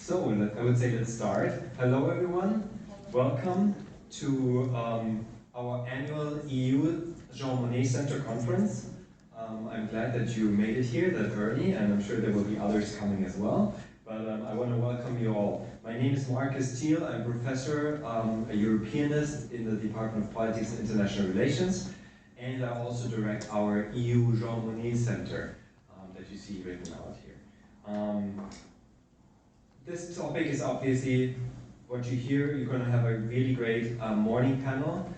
So, I would say let's start. Hello everyone, welcome to our annual EU Jean Monnet Center conference. I'm glad that you made it here that early, and I'm sure there will be others coming as well. But I want to welcome you all. My name is Markus Thiel. I'm professor, a Europeanist in the Department of Politics and International Relations, and I also direct our EU Jean Monnet Center that you see written out here. This topic is obviously what you hear. You're going to have a really great morning panel.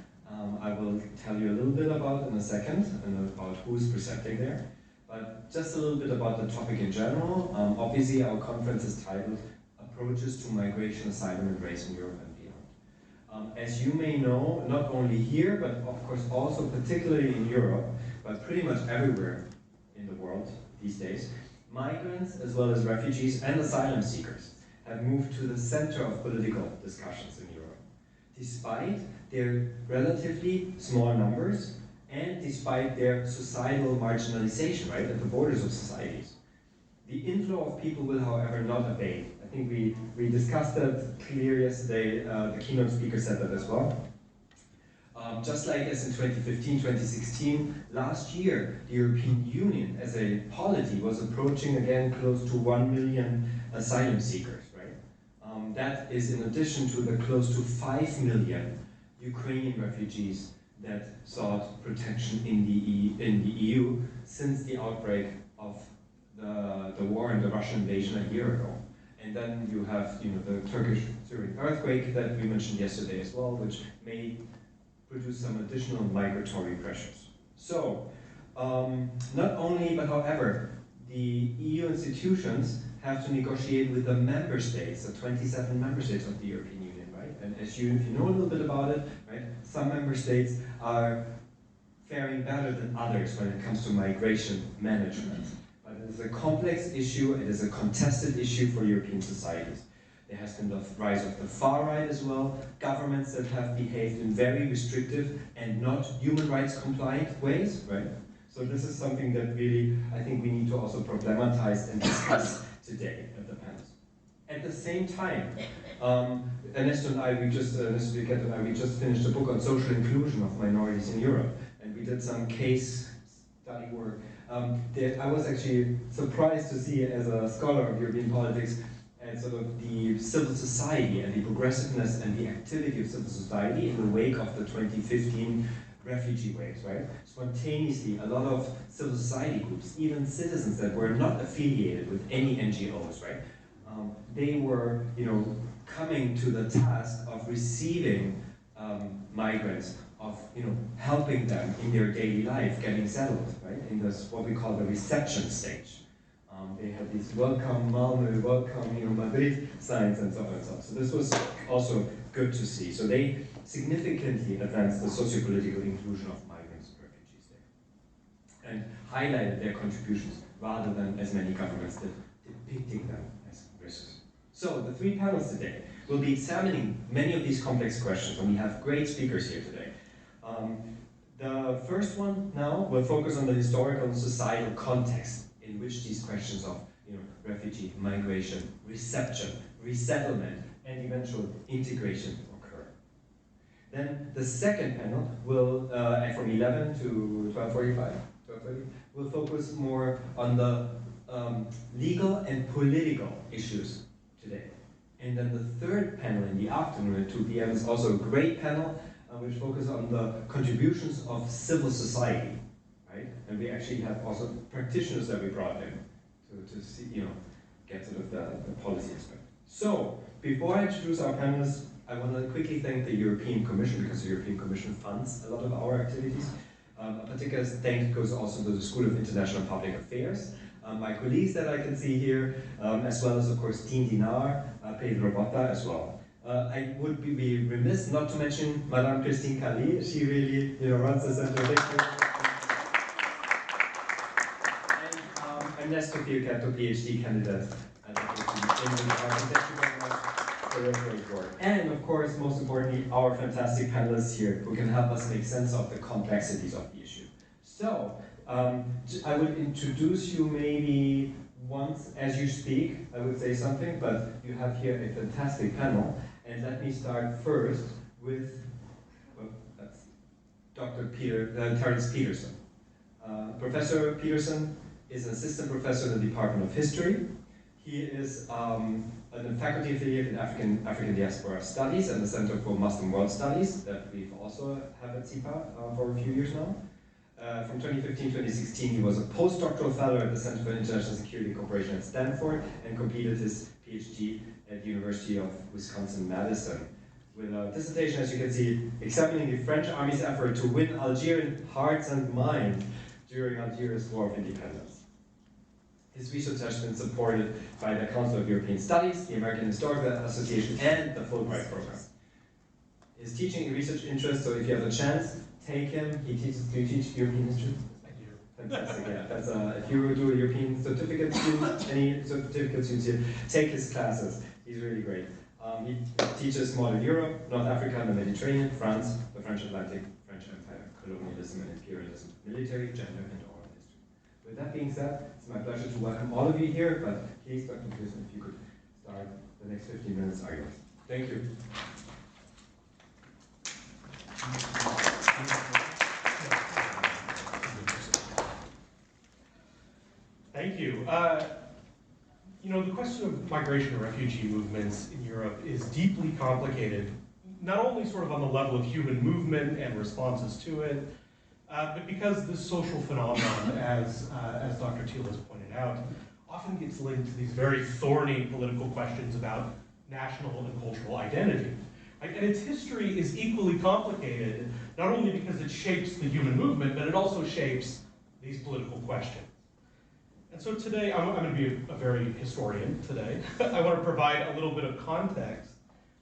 I will tell you a little bit about in a second, and about who's presenting there. But just a little bit about the topic in general. Obviously, our conference is titled Approaches to Migration, Asylum and Race in Europe and Beyond. As you may know, not only here, but of course also particularly in Europe, but pretty much everywhere in the world these days, migrants as well as refugees and asylum seekers have moved to the center of political discussions in Europe, despite their relatively small numbers and despite their societal marginalization, right, at the borders of societies. The inflow of people will, however, not abate. I think we discussed that clear yesterday. The keynote speaker said that as well. Just like as in 2015, 2016, last year, the European Union as a polity was approaching again close to 1 million asylum seekers, right? That is in addition to the close to 5 million Ukrainian refugees that sought protection in the EU since the outbreak of the war and the Russian invasion a year ago. And then you have the Turkish-Syrian earthquake that we mentioned yesterday as well, which may produce some additional migratory pressures. So, not only, but however, the EU institutions have to negotiate with the member states, the 27 member states of the European Union, right? And as if you know a little bit about it, right, some member states are faring better than others when it comes to migration management. But it is a complex issue, it is a contested issue for European societies. There has been the rise of the far right as well, governments that have behaved in very restrictive and not human rights compliant ways, right? So this is something that really, I think we need to also problematize and discuss today at the panels. At the same time, Ernesto and I, we just finished a book on social inclusion of minorities in Europe, and we did some case study work. I was actually surprised to see, as a scholar of European politics, and sort of the civil society and the progressiveness and the activity of civil society in the wake of the 2015 refugee waves, right? Spontaneously, a lot of civil society groups, even citizens that were not affiliated with any NGOs, right? They were, coming to the task of receiving migrants, of, helping them in their daily life, getting settled, right? In this, what we call the reception stage. They had these welcome Malmö, welcome Madrid signs and so on and so on. So this was also good to see. So they significantly advanced the socio-political inclusion of migrants and refugees there, and highlighted their contributions rather than, as many governments did, depicting them as risks. So the three panels today will be examining many of these complex questions, and we have great speakers here today. The first one now will focus on the historical and societal context in which these questions of refugee, migration, reception, resettlement, and eventual integration occur. Then the second panel will, from 11 to 12:30, will focus more on the legal and political issues today. And then the third panel in the afternoon at 2 p.m. is also a great panel, which focuses on the contributions of civil society. Right? And we actually have also practitioners that we brought in to see, get sort of the policy aspect. So, before I introduce our panelists, I want to quickly thank the European Commission, because the European Commission funds a lot of our activities. A particular thank goes also to the School of International Public Affairs, my colleagues that I can see here, as well as, of course, Dean Dinar, Pedro Botta as well. I would be remiss not to mention Madame Christine Calais. She really, runs the center. Ernesto Thiel, Ph.D. candidate at the Thank you very much for your great work. And of course, most importantly, our fantastic panelists here who can help us make sense of the complexities of the issue. So, I would introduce you maybe once as you speak. I would say something, but you have here a fantastic panel. And let me start first with that's Dr. Terrence Peterson. Professor Peterson is an assistant professor in the Department of History. He is a faculty affiliate in African Diaspora Studies and the Center for Muslim World Studies that we've also have at CIPA for a few years now. From 2015 to 2016, he was a postdoctoral fellow at the Center for International Security and Cooperation at Stanford and completed his Ph.D. at the University of Wisconsin-Madison with a dissertation, as you can see, examining the French Army's effort to win Algerian hearts and minds during Algeria's War of Independence. His research has been supported by the Council of European Studies, the American Historical Association, and the Fulbright Program. His teaching and research interests, so if you have a chance, take him. He teaches, do you teach European history? I do. Fantastic, yeah. That's, if you do a European certificate student, any certificate students here, take his classes. He's really great. He teaches modern Europe, North Africa, and the Mediterranean, France, the French Atlantic, French Empire, colonialism and imperialism, military, gender, and oral history. With that being said, it's my pleasure to welcome all of you here, but please, Dr. Peterson, if you could start, the next 15 minutes are yours. Thank you. Thank you. You know, the question of migration and refugee movements in Europe is deeply complicated, not only sort of on the level of human movement and responses to it, but because this social phenomenon, as Dr. Thiel has pointed out, often gets linked to these very thorny political questions about national and cultural identity. And its history is equally complicated, not only because it shapes the human movement, but it also shapes these political questions. And so today, I'm going to be a very historian today. I want to provide a little bit of context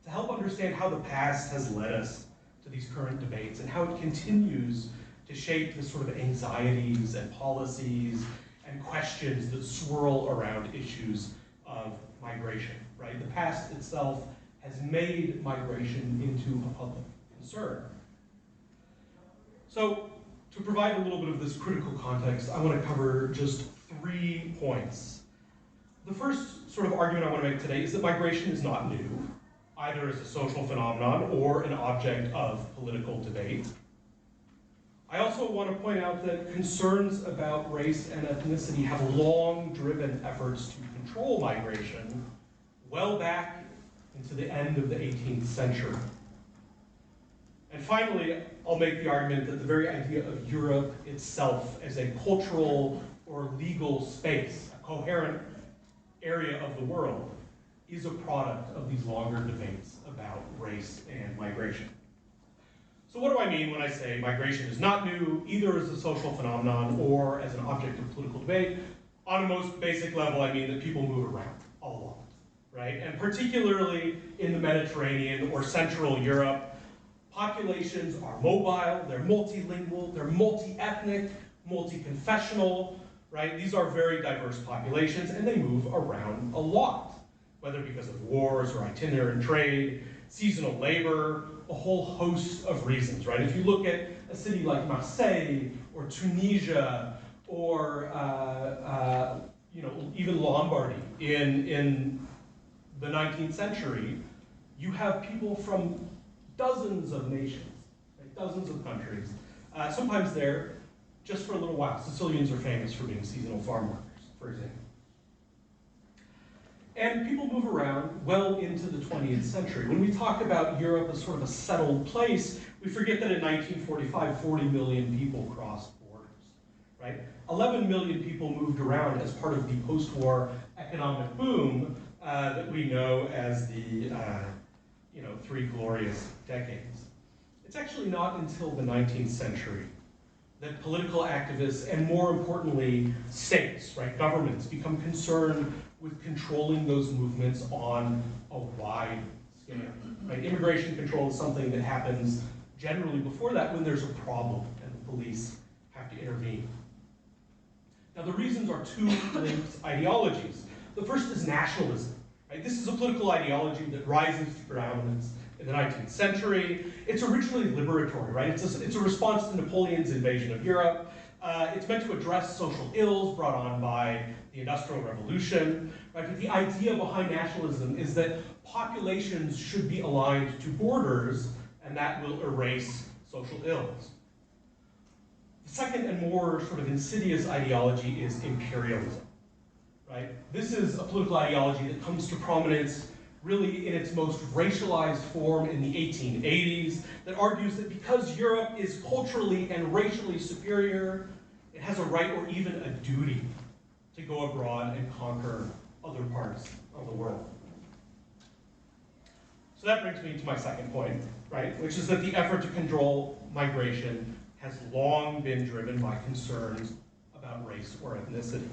to help understand how the past has led us to these current debates and how it continues to shape the sort of anxieties and policies and questions that swirl around issues of migration, right? The past itself has made migration into a public concern. So, to provide a little bit of this critical context, I want to cover just 3 points. The first sort of argument I want to make today is that migration is not new, either as a social phenomenon or an object of political debate. I also want to point out that concerns about race and ethnicity have long driven efforts to control migration well back into the end of the 18th century. And finally, I'll make the argument that the very idea of Europe itself as a cultural or legal space, a coherent area of the world, is a product of these longer debates about race and migration. So what do I mean when I say migration is not new, either as a social phenomenon or as an object of political debate? On a most basic level, I mean that people move around a lot, right? And particularly in the Mediterranean or Central Europe, populations are mobile, they're multilingual, they're multi-ethnic, multi-confessional, right? These are very diverse populations and they move around a lot, whether because of wars or itinerant trade, seasonal labor, a whole host of reasons, right? If you look at a city like Marseille or Tunisia or you know, even Lombardy in the 19th century, you have people from dozens of nations, right? Dozens of countries, sometimes there just for a little while. Sicilians are famous for being seasonal farm workers, for example. And people move around well into the 20th century. When we talk about Europe as sort of a settled place, we forget that in 1945, 40 million people crossed borders, right? 11 million people moved around as part of the post-war economic boom that we know as the 3 glorious decades. It's actually not until the 19th century that political activists, and more importantly, states, right, governments, become concerned with controlling those movements on a wide scale. Right? Immigration control is something that happens generally before that when there's a problem and the police have to intervene. Now the reasons are 2 linked ideologies. The first is nationalism. Right? This is a political ideology that rises to predominance in the 19th century. It's originally liberatory, right? It's a response to Napoleon's invasion of Europe. It's meant to address social ills brought on by the Industrial Revolution. Right? But the idea behind nationalism is that populations should be aligned to borders, and that will erase social ills. The second and more sort of insidious ideology is imperialism. Right? This is a political ideology that comes to prominence really in its most racialized form in the 1880s, that argues that because Europe is culturally and racially superior, it has a right or even a duty to go abroad and conquer other parts of the world. So that brings me to my second point, right, which is that the effort to control migration has long been driven by concerns about race or ethnicity.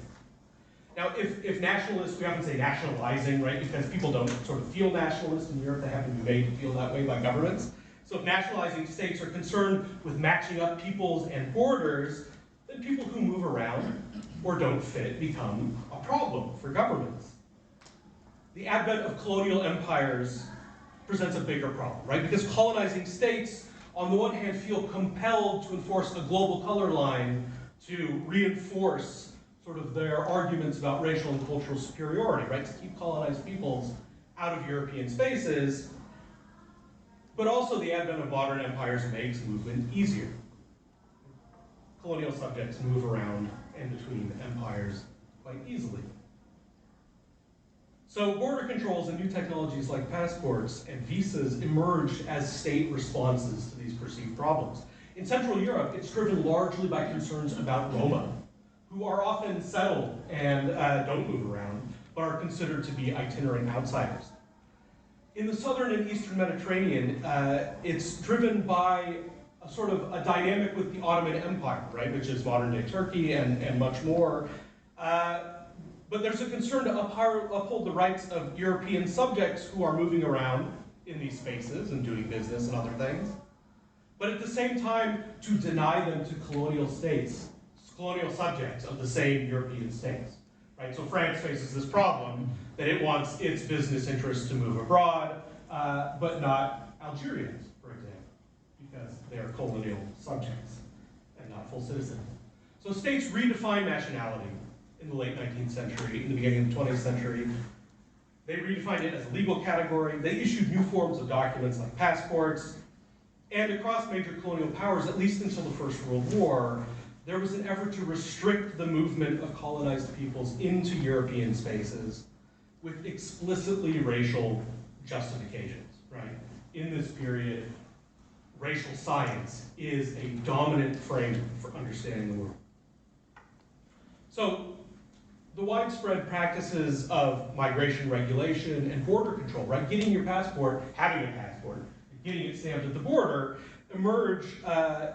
Now, if nationalists, we often say nationalizing, right, because people don't sort of feel nationalist in Europe, they haven't been made to feel that way by governments. So if nationalizing states are concerned with matching up peoples and borders, then people who move around or don't fit become a problem for governments. The advent of colonial empires presents a bigger problem, right? Because colonizing states, on the one hand, feel compelled to enforce a global color line to reinforce sort of their arguments about racial and cultural superiority, right? To keep colonized peoples out of European spaces. But also the advent of modern empires makes movement easier. Colonial subjects move around and between empires quite easily. So border controls and new technologies like passports and visas emerged as state responses to these perceived problems. In Central Europe, it's driven largely by concerns about Roma, who are often settled and don't move around, but are considered to be itinerant outsiders. In the southern and eastern Mediterranean, it's driven by a sort of a dynamic with the Ottoman Empire, right, which is modern-day Turkey and much more. But there's a concern to uphold the rights of European subjects who are moving around in these spaces and doing business and other things. But at the same time, to deny them to colonial states, colonial subjects of the same European states. Right? So France faces this problem that it wants its business interests to move abroad, but not Algerians, for example, because they are colonial subjects and not full citizens. So states redefined nationality in the late 19th century, in the beginning of the 20th century. They redefined it as a legal category. They issued new forms of documents like passports. And across major colonial powers, at least until the First World War, there was an effort to restrict the movement of colonized peoples into European spaces with explicitly racial justifications, right? In this period, racial science is a dominant frame for understanding the world. So, the widespread practices of migration regulation and border control, right? Getting your passport, having a passport, getting it stamped at the border, emerge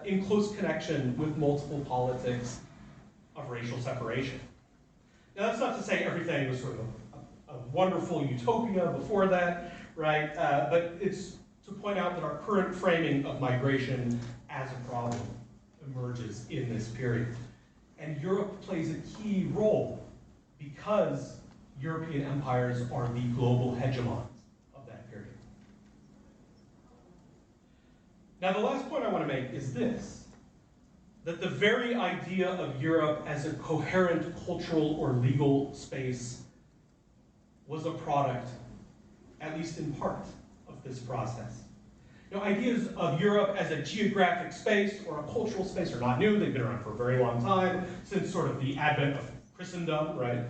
in close connection with multiple politics of racial separation. Now that's not to say everything was sort of a wonderful utopia before that, right? But it's to point out that our current framing of migration as a problem emerges in this period. And Europe plays a key role because European empires are the global hegemons of that period. Now, the last point I want to make is this, that the very idea of Europe as a coherent cultural or legal space was a product, at least in part, of this process. You know, ideas of Europe as a geographic space or a cultural space are not new. They've been around for a very long time, since sort of the advent of Christendom, right?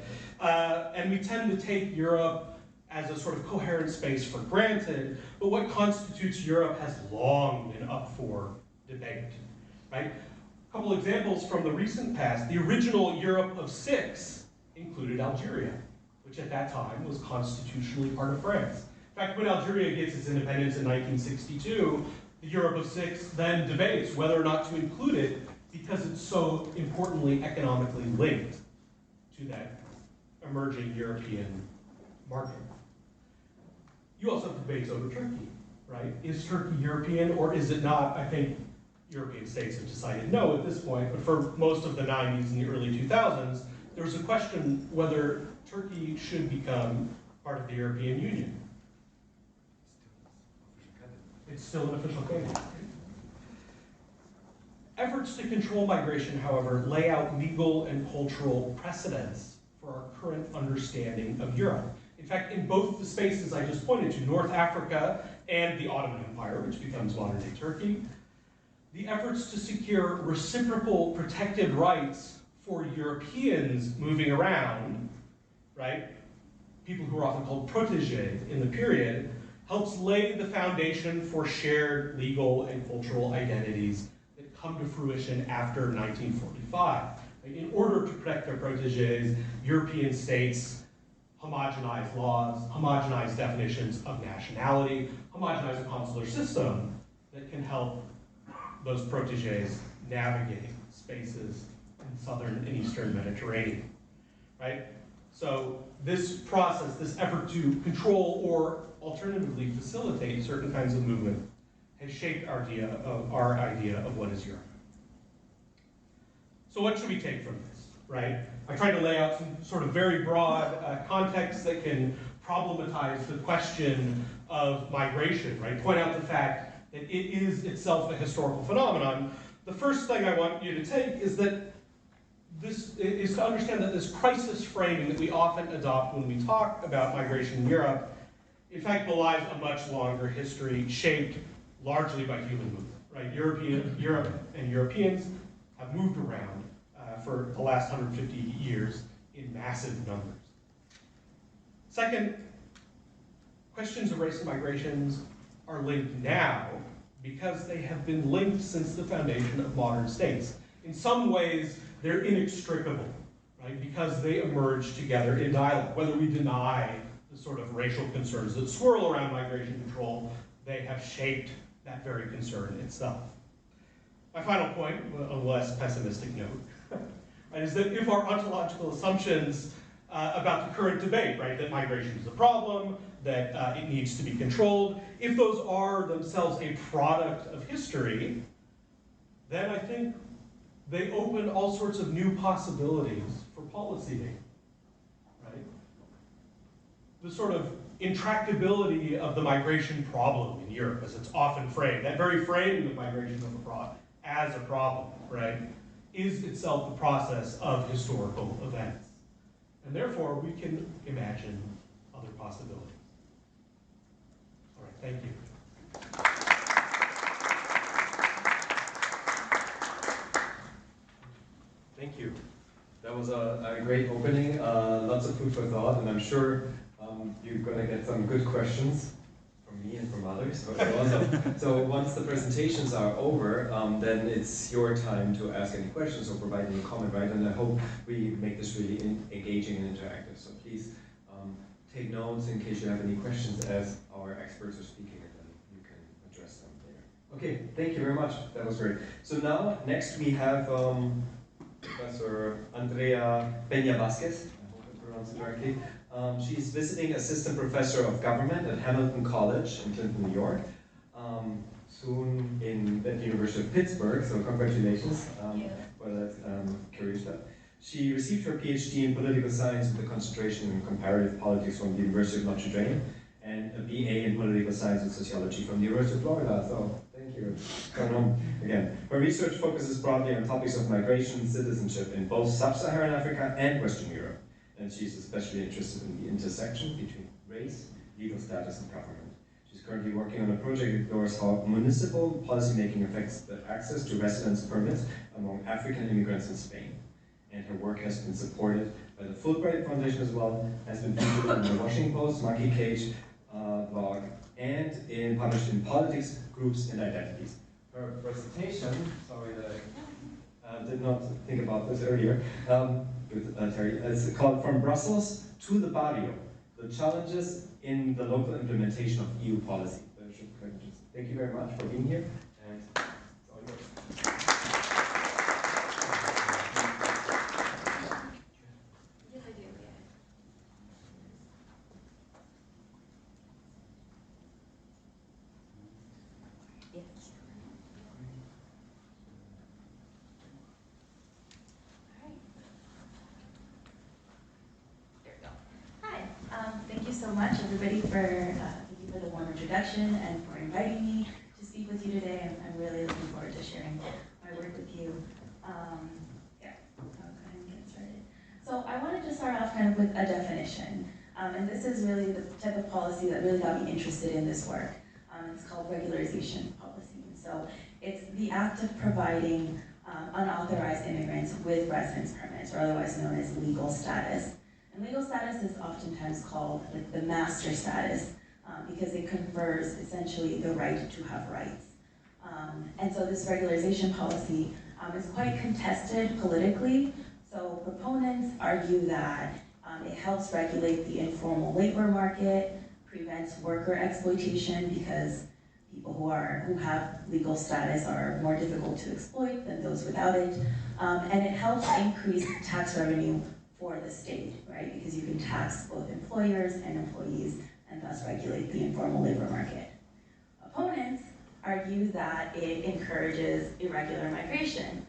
And we tend to take Europe as a sort of coherent space for granted, but what constitutes Europe has long been up for debate, right? A couple examples from the recent past. The original Europe of six included Algeria, which at that time was constitutionally part of France. In fact, when Algeria gets its independence in 1962, the Europe of six then debates whether or not to include it because it's so importantly economically linked to that emerging European market. You also have debates over Turkey, right? Is Turkey European or is it not? I think European states have decided no at this point, but for most of the 90s and the early 2000s, there was a question whether Turkey should become part of the European Union. It's still an official candidate. Efforts to control migration, however, lay out legal and cultural precedents for our current understanding of Europe. In fact, in both the spaces I just pointed to, North Africa and the Ottoman Empire, which becomes modern-day Turkey, the efforts to secure reciprocal protected rights for Europeans moving around, right, people who are often called protégés in the period, helps lay the foundation for shared legal and cultural identities that come to fruition after 1945. In order to protect their protégés, European states homogenize laws, homogenize definitions of nationality, homogenize a consular system that can help those protégés navigate spaces in southern and eastern Mediterranean, right? So this process, this effort to control or alternatively facilitate certain kinds of movement has shaped our idea of what is Europe. So what should we take from this, right? I tried to lay out some sort of very broad context that can problematize the question of migration, right? Point out the fact that it is itself a historical phenomenon. The first thing I want you to take is that this is to understand that this crisis framing that we often adopt when we talk about migration in Europe, in fact, belies a much longer history shaped largely by human movement, right? Europe and Europeans have moved around for the last 150 years in massive numbers. Second, questions of race and migrations are linked now because they have been linked since the foundation of modern states. In some ways, they're inextricable, right? Because they emerge together in dialogue. Whether we deny the sort of racial concerns that swirl around migration control, they have shaped that very concern itself. My final point, on a less pessimistic note, right, is that if our ontological assumptions about the current debate, right, that migration is a problem, that it needs to be controlled, if those are themselves a product of history, then I think they open all sorts of new possibilities for policy making, right? The sort of intractability of the migration problem in Europe, as it's often framed, that very framing of migration as a problem, right, is itself the process of historical events. And therefore, we can imagine other possibilities. All right, thank you. Thank you. That was a great opening, lots of food for thought, and I'm sure you're going to get some good questions from me and from others. So once the presentations are over, then it's your time to ask any questions or provide any comment, right? And I hope we make this really engaging and interactive. So please take notes in case you have any questions as our experts are speaking, and then you can address them there. Okay, thank you very much. That was great. So now, next we have Professor Andrea Peña-Vasquez, I hope I pronounced it correctly. She's visiting assistant professor of government at Hamilton College in Clinton, New York. Soon at the University of Pittsburgh, so congratulations for that career step. She received her Ph.D. in political science with a concentration in comparative politics from the University of Notre Dame, and a BA in political science and sociology from the University of Florida. So thank you. Going on again. Her research focuses broadly on topics of migration and citizenship in both sub-Saharan Africa and Western Europe. And she's especially interested in the intersection between race, legal status, and government. She's currently working on a project that explores how municipal policymaking affects the access to residence permits among African immigrants in Spain. And her work has been supported by the Fulbright Foundation as well, has been featured in the Washington Post, Monkey Cage blog, and published in Politics, Groups, and Identities. Her presentation, sorry that I did not think about this earlier, with Terry, it's called From Brussels to the Barrio, the challenges in the local implementation of EU policy. Thank you very much for being here, and it's all yours. Yes, I do, yeah. Yes. All right. There we go. Hi. Thank you so much, everybody, thank you for the warm introduction and for inviting me to speak with you today. I'm really looking forward to sharing my work with wanted to start off kind of with a definition. And this is really the type of policy that really got me interested in this work. It's called regularization policy. So it's the act of providing unauthorized immigrants with residence permits, or otherwise known as legal status. And legal status is oftentimes called like the master status because it confers essentially the right to have rights. And so this regularization policy is quite contested politically. So proponents argue that it helps regulate the informal labor market, prevents worker exploitation because people who have legal status are more difficult to exploit than those without it, and it helps increase tax revenue for the state, right? Because you can tax both employers and employees and thus regulate the informal labor market. Opponents argue that it encourages irregular migration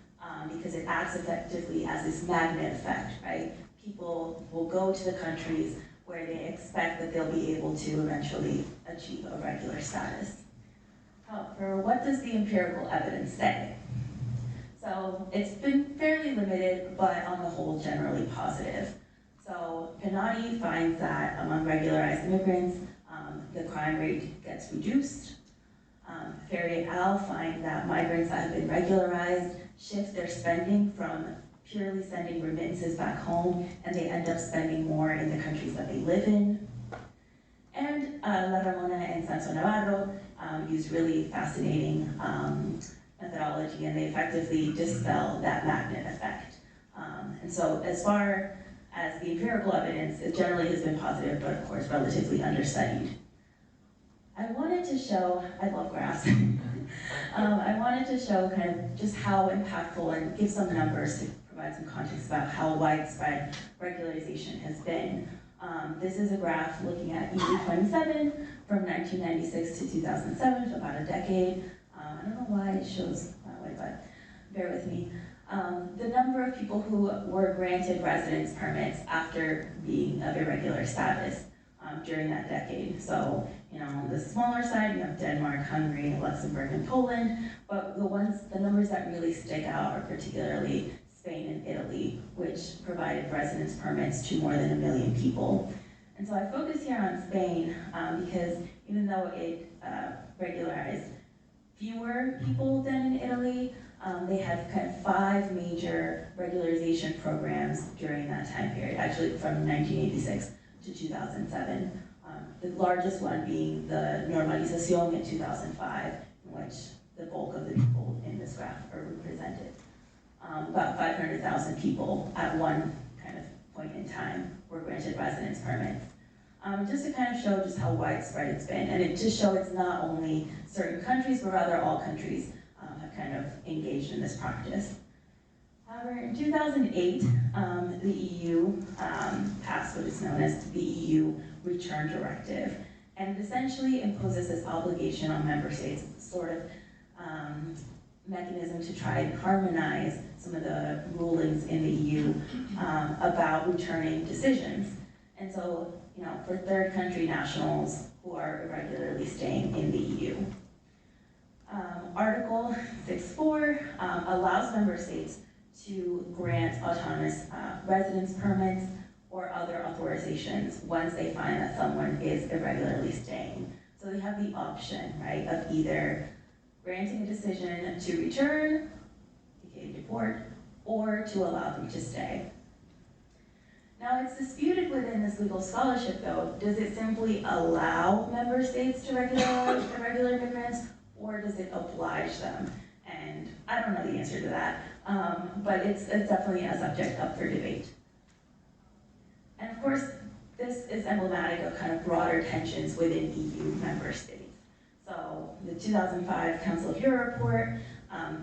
because it acts effectively as this magnet effect, right? People will go to the countries where they expect that they'll be able to eventually achieve a regular status. However, what does the empirical evidence say? So it's been fairly limited, but on the whole, generally positive. So Panelists finds that among regularized immigrants, the crime rate gets reduced. Ferry et al. Find that migrants that have been regularized shift their spending from purely sending remittances back home, and they end up spending more in the countries that they live in. And La Ramona and Sanso Navarro use really fascinating methodology, and they effectively dispel that magnet effect. And so as far as the empirical evidence, it generally has been positive, but of course relatively understudied. I wanted to show, I love graphs. I wanted to show kind of just how impactful and give some numbers to provide some context about how widespread regularization has been. This is a graph looking at EU27 from 1996 to 2007, so about a decade. I don't know why it shows that way, but bear with me. The number of people who were granted residence permits after being of irregular status during that decade. So, you know, on the smaller side, you have Denmark, Hungary, Luxembourg, and Poland, but the numbers that really stick out are particularly Spain and Italy, which provided residence permits to more than 1 million people. And so I focus here on Spain because even though it regularized fewer people than in Italy, they had kind of 5 major regularization programs during that time period, actually from 1986 to 2007. The largest one being the Normalización in 2005, in which the bulk of the people in this graph are represented. About 500,000 people at one kind of point in time were granted residence permits. Just to kind of show just how widespread it's been, and it just show it's not only certain countries, but rather all countries have kind of engaged in this practice. However, in 2008, the EU passed what is known as the EU Return Directive, and it essentially imposes this obligation on member states, sort of mechanism to try and harmonize some of the rulings in the EU about returning decisions. And so, you know, for third country nationals who are irregularly staying in the EU. Article 6.4 allows member states to grant autonomous residence permits or other authorizations once they find that someone is irregularly staying. So they have the option, right, of either granting a decision to return, aka deport, or to allow them to stay. Now it's disputed within this legal scholarship though, does it simply allow member states to regularize irregular immigrants, or does it oblige them? And I don't know the answer to that, but it's definitely a subject up for debate. And of course, this is emblematic of kind of broader tensions within EU member states. So the 2005 Council of Europe report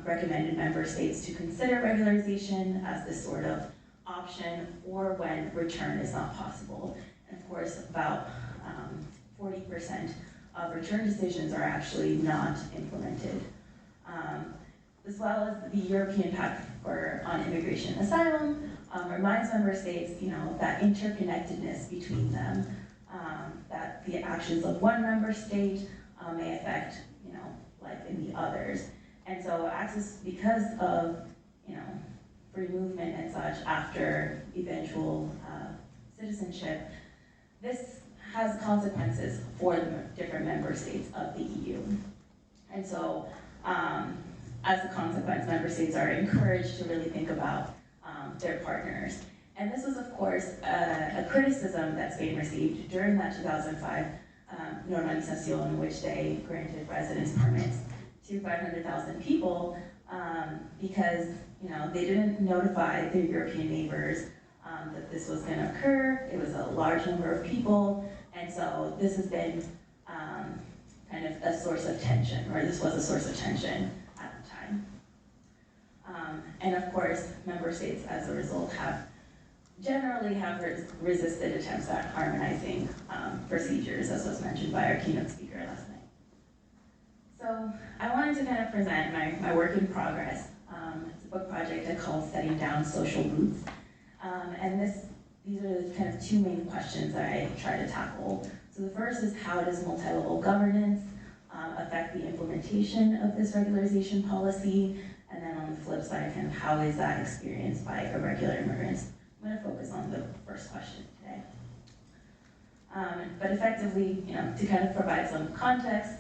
recommended member states to consider regularization as this sort of option or when return is not possible. And of course, about 40% of return decisions are actually not implemented. As well as the European Pact on Immigration and Asylum reminds member states, you know, that interconnectedness between them, that the actions of one member state may affect, you know, life in the others. And so access, because of, you know, free movement and such after eventual citizenship, this has consequences for the different member states of the EU. And so, as a consequence, member states are encouraged to really think about their partners. And this was, of course, a criticism that Spain received during that 2005 normalización, in which they granted residence permits to 500,000 people because they didn't notify their European neighbors that this was going to occur. It was a large number of people, and so this has been kind of a source of tension, or this was a source of tension at the time. And of course, member states, as a result, generally have resisted attempts at harmonizing procedures, as was mentioned by our keynote speaker last night. So I wanted to kind of present my work in progress. It's a book project I called Setting Down Social Roots. And these are the kind of two main questions that I try to tackle. So the first is, how does multi-level governance affect the implementation of this regularization policy? And then on the flip side, kind of how is that experienced by irregular immigrants? I'm going to focus on the first question today. But effectively, to kind of provide some context,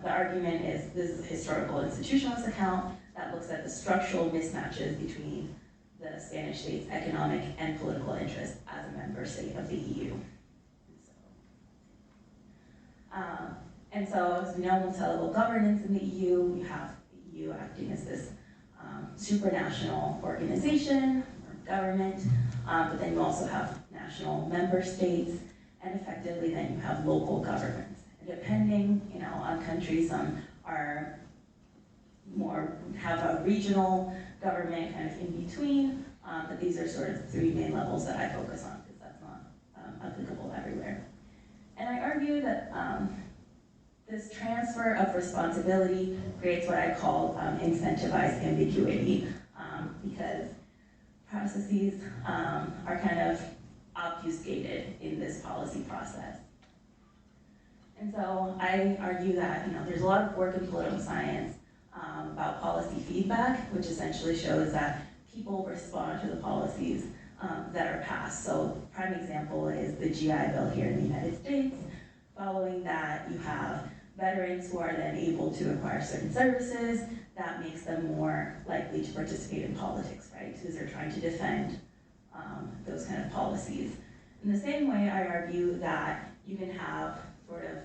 the argument is this is a historical institutionalist account that looks at the structural mismatches between the Spanish state's economic and political interests as a member state of the EU. And so, as we know, multi-level governance in the EU, we have the EU acting as this supranational organization, government, but then you also have national member states, and effectively then you have local governments. And depending, on countries, some are have a regional government kind of in between, but these are sort of three main levels that I focus on because that's not applicable everywhere. And I argue that this transfer of responsibility creates what I call incentivized ambiguity, because processes are kind of obfuscated in this policy process. And so I argue that there's a lot of work in political science about policy feedback, which essentially shows that people respond to the policies that are passed. So prime example is the GI Bill here in the United States. Following that, you have veterans who are then able to acquire certain services. That makes them more likely to participate in politics, right? Because they're trying to defend those kind of policies. In the same way, I argue that you can have sort of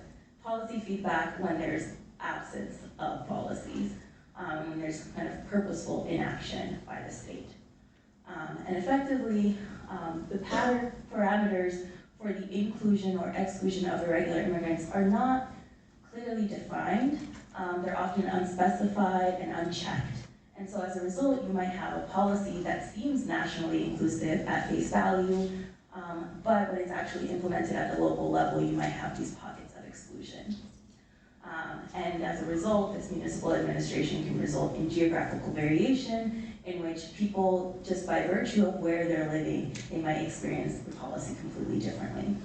policy feedback when there's absence of policies, when there's kind of purposeful inaction by the state. And effectively, the parameters for the inclusion or exclusion of irregular immigrants are not clearly defined. They're often unspecified and unchecked. And so as a result, you might have a policy that seems nationally inclusive at face value, but when it's actually implemented at the local level, you might have these pockets of exclusion. And as a result, this municipal administration can result in geographical variation in which people, just by virtue of where they're living, they might experience the policy completely differently.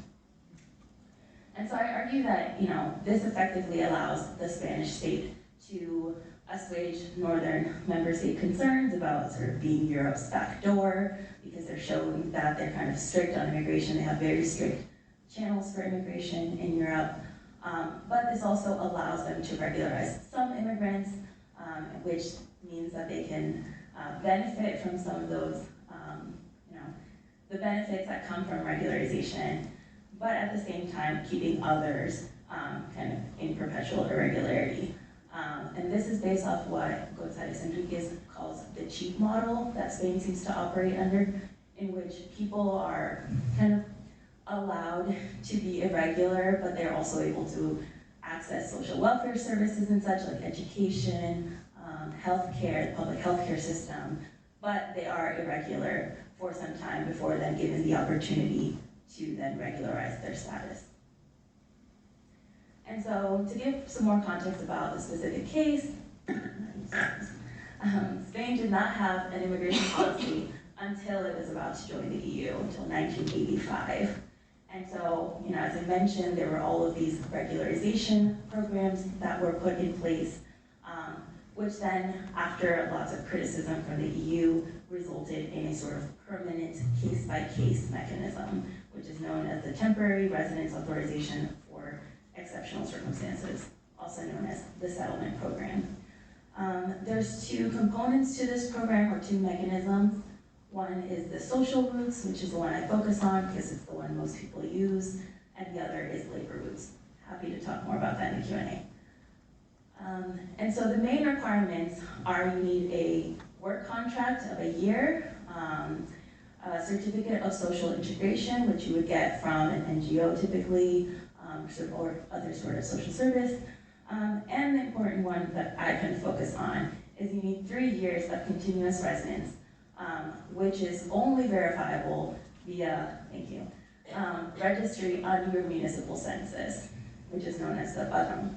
And so I argue that, this effectively allows the Spanish state to assuage northern member state concerns about sort of being Europe's back door, because they're showing that they're kind of strict on immigration. They have very strict channels for immigration in Europe. But this also allows them to regularize some immigrants, which means that they can benefit from some of those, the benefits that come from regularization, but at the same time keeping others kind of in perpetual irregularity. And this is based off what González Enriquez calls the cheap model that Spain seems to operate under, in which people are kind of allowed to be irregular, but they're also able to access social welfare services and such, like education, healthcare, the public healthcare system, but they are irregular for some time before then given the opportunity to then regularize their status. And so, to give some more context about the specific case, Spain did not have an immigration policy until it was about to join the EU, until 1985. And so, as I mentioned, there were all of these regularization programs that were put in place, which then, after lots of criticism from the EU, resulted in a sort of permanent case-by-case mechanism, which is known as the Temporary Residence Authorization for Exceptional Circumstances, also known as the Settlement Program. There's two components to this program, or two mechanisms. One is the social routes, which is the one I focus on because it's the one most people use, and the other is labor routes. Happy to talk more about that in the Q&A. And so the main requirements are you need a work contract of a year, a certificate of social integration, which you would get from an NGO typically, or other sort of social service. And the important one that I can focus on is you need 3 years of continuous residence, which is only verifiable via, thank you, registry on your municipal census, which is known as the padrón.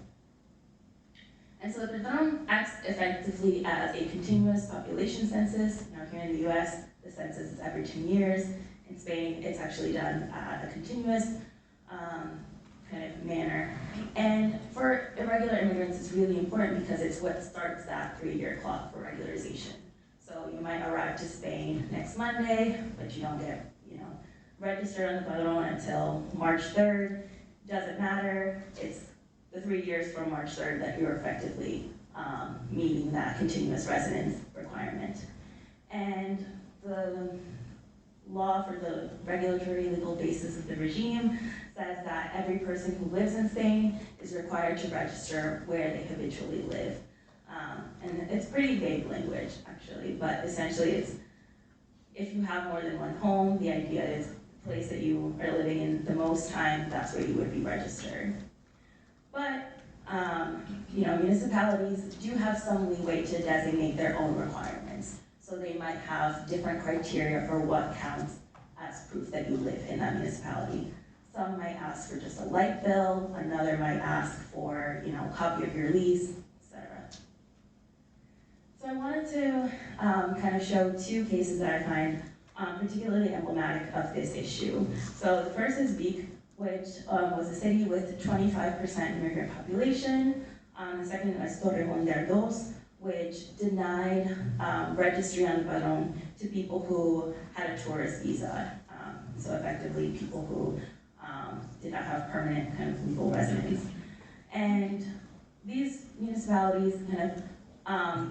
And so the padrón acts effectively as a continuous population census. Now here in the US, the census is every 10 years. In Spain, it's actually done at a continuous kind of manner. And for irregular immigrants, it's really important because it's what starts that 3-year clock for regularization. So you might arrive to Spain next Monday, but you don't get, registered on the padrón until March 3rd. Doesn't matter. It's the 3 years from March 3rd that you're effectively meeting that continuous residence requirement. And the law for the regulatory legal basis of the regime says that every person who lives in Spain is required to register where they habitually live. And it's pretty vague language, actually, but essentially it's, if you have more than one home, the idea is the place that you are living in the most time, that's where you would be registered. But, municipalities do have some leeway to designate their own requirements. So they might have different criteria for what counts as proof that you live in that municipality. Some might ask for just a light bill, another might ask for, a copy of your lease, etc. So I wanted to kind of show two cases that I find particularly emblematic of this issue. So the first is Vic, which was a city with 25% immigrant population. The second is Torrejon de Ardoz, which denied registry on the padrón to people who had a tourist visa. So effectively people who did not have permanent kind of legal residence. And these municipalities kind of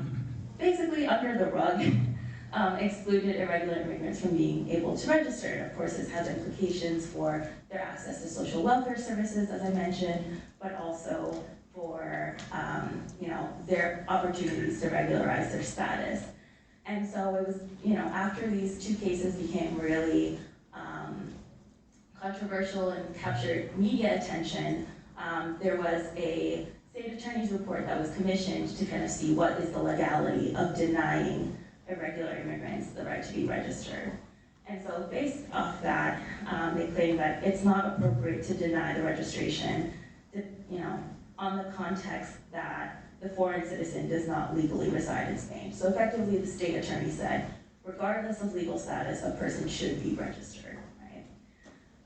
basically under the rug excluded irregular immigrants from being able to register. And of course, this has implications for their access to social welfare services, as I mentioned, but also for their opportunities to regularize their status. And so it was, after these two cases became really controversial and captured media attention, there was a state attorney's report that was commissioned to kind of see what is the legality of denying irregular immigrants the right to be registered. And so based off that, they claim that it's not appropriate to deny the registration, on the context that the foreign citizen does not legally reside in Spain. So effectively, the state attorney said, regardless of legal status, a person should be registered, right?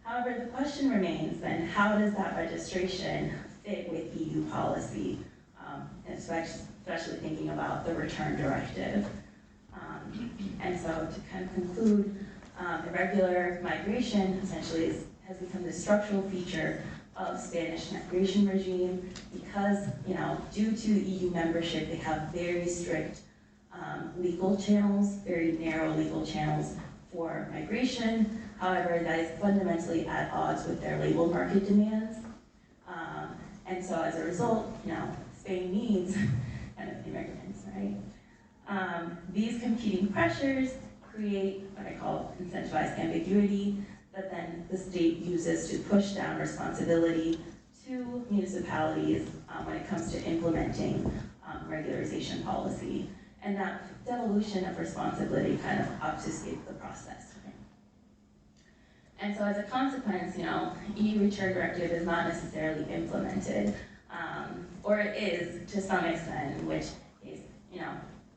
However, the question remains then, how does that registration fit with EU policy, especially thinking about the return directive? And so to kind of conclude, irregular migration essentially has become the structural feature of Spanish migration regime because, due to EU membership, they have very strict legal channels, very narrow legal channels for migration. However, that is fundamentally at odds with their labor market demands. And so as a result, Spain needs kind of immigrants, right? These competing pressures create what I call incentivized ambiguity that then the state uses to push down responsibility to municipalities when it comes to implementing regularization policy. And that devolution of responsibility kind of obfuscates the process. And so as a consequence, EU return directive is not necessarily implemented, or it is to some extent, in which case,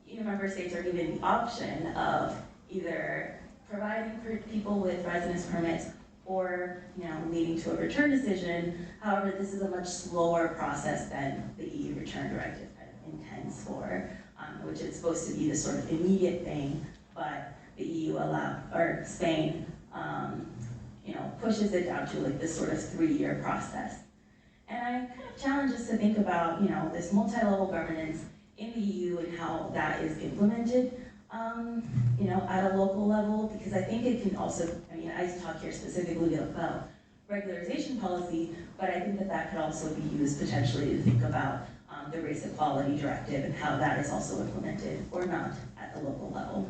EU member states are given the option of either providing for people with residence permits or leading to a return decision. However, this is a much slower process than the EU return directive kind of intends for, which is supposed to be the sort of immediate thing but the EU or Spain, pushes it down to like this sort of 3-year process. And I kind of challenge us to think about, this multi-level governance in the EU and how that is implemented, at a local level, because I think it can also, I talk here specifically about regularization policy, but I think that could also be used potentially to think about the race equality directive and how that is also implemented or not at the local level.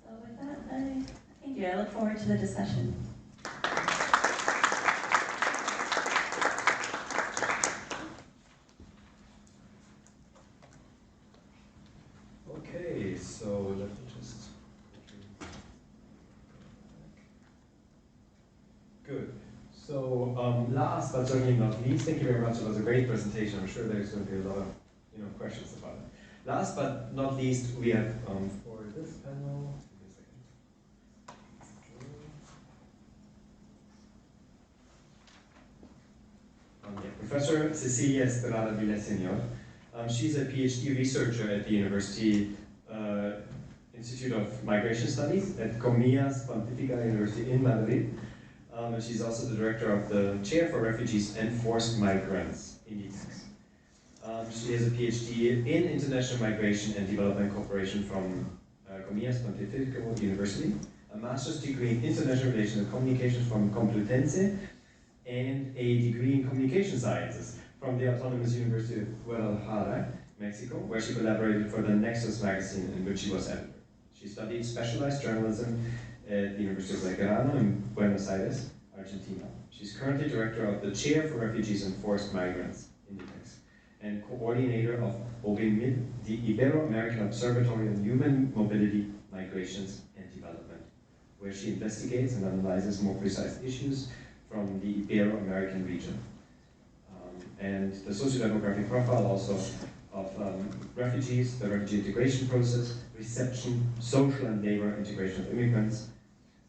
So with that, thank you. I look forward to the discussion. Okay, so let me just... Good. So last but certainly not least, thank you very much. It was a great presentation. I'm sure there's going to be a lot of questions about it. Last but not least, we have for this panel. Give me a second. Professor Cecilia Estrada Villaseñor. She's a Ph.D. researcher at the University Institute of Migration Studies at Comillas Pontificia University in Madrid. And she's also the director of the Chair for Refugees and Forced Migrants in ITEX. She has a PhD in International Migration and Development Cooperation from Comillas Pontificia University, a master's degree in International Relations and Communications from Complutense, and a degree in Communication Sciences from the Autonomous University of Guadalajara, Mexico, where she collaborated for the Nexus magazine in which she was editor. She studied specialized journalism at the University of Belgrano in Buenos Aires, Argentina. She's currently director of the Chair for Refugees and Forced Migrants in ITEX, and coordinator of OBMID, the Ibero-American Observatory on Human Mobility, Migrations, and Development, where she investigates and analyzes more precise issues from the Ibero-American region. And the socio-demographic profile also of refugees, the refugee integration process, reception, social and labor integration of immigrants,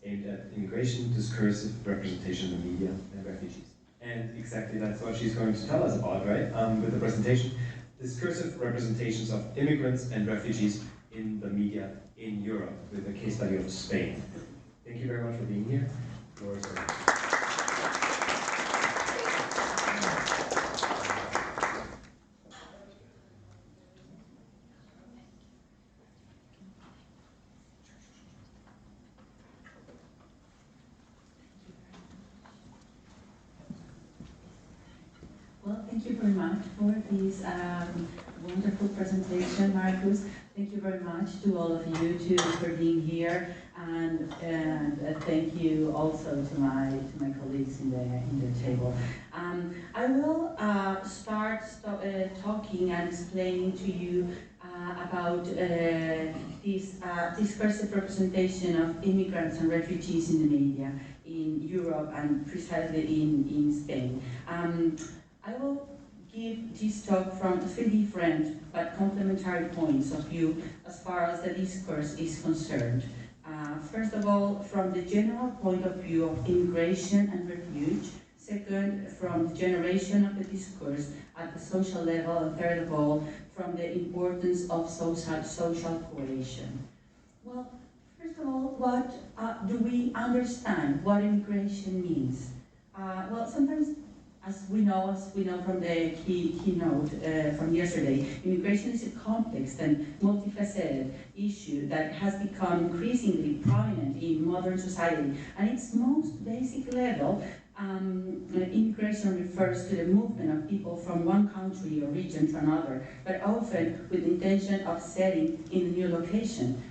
aimed at immigration, discursive representation in the media, and refugees. And exactly that's what she's going to tell us about, right? With the presentation, discursive representations of immigrants and refugees in the media in Europe, with a case study of Spain. Thank you very much for being here. Yours. Well, thank you very much for this wonderful presentation, Markus. Thank you very much to all of you for being here, and thank you also to my colleagues in the table. I will start talking and explaining to you about this discursive representation of immigrants and refugees in the media in Europe and precisely in Spain. I will give this talk from 3 different but complementary points of view as far as the discourse is concerned. First of all, from the general point of view of immigration and refuge. Second, from the generation of the discourse at the social level. And third of all, from the importance of social cohesion. Well, first of all, what do we understand what immigration means? Well, sometimes, as we know from the keynote from yesterday, immigration is a complex and multifaceted issue that has become increasingly prominent in modern society. And its most basic level, immigration refers to the movement of people from one country or region to another, but often with the intention of settling in a new location.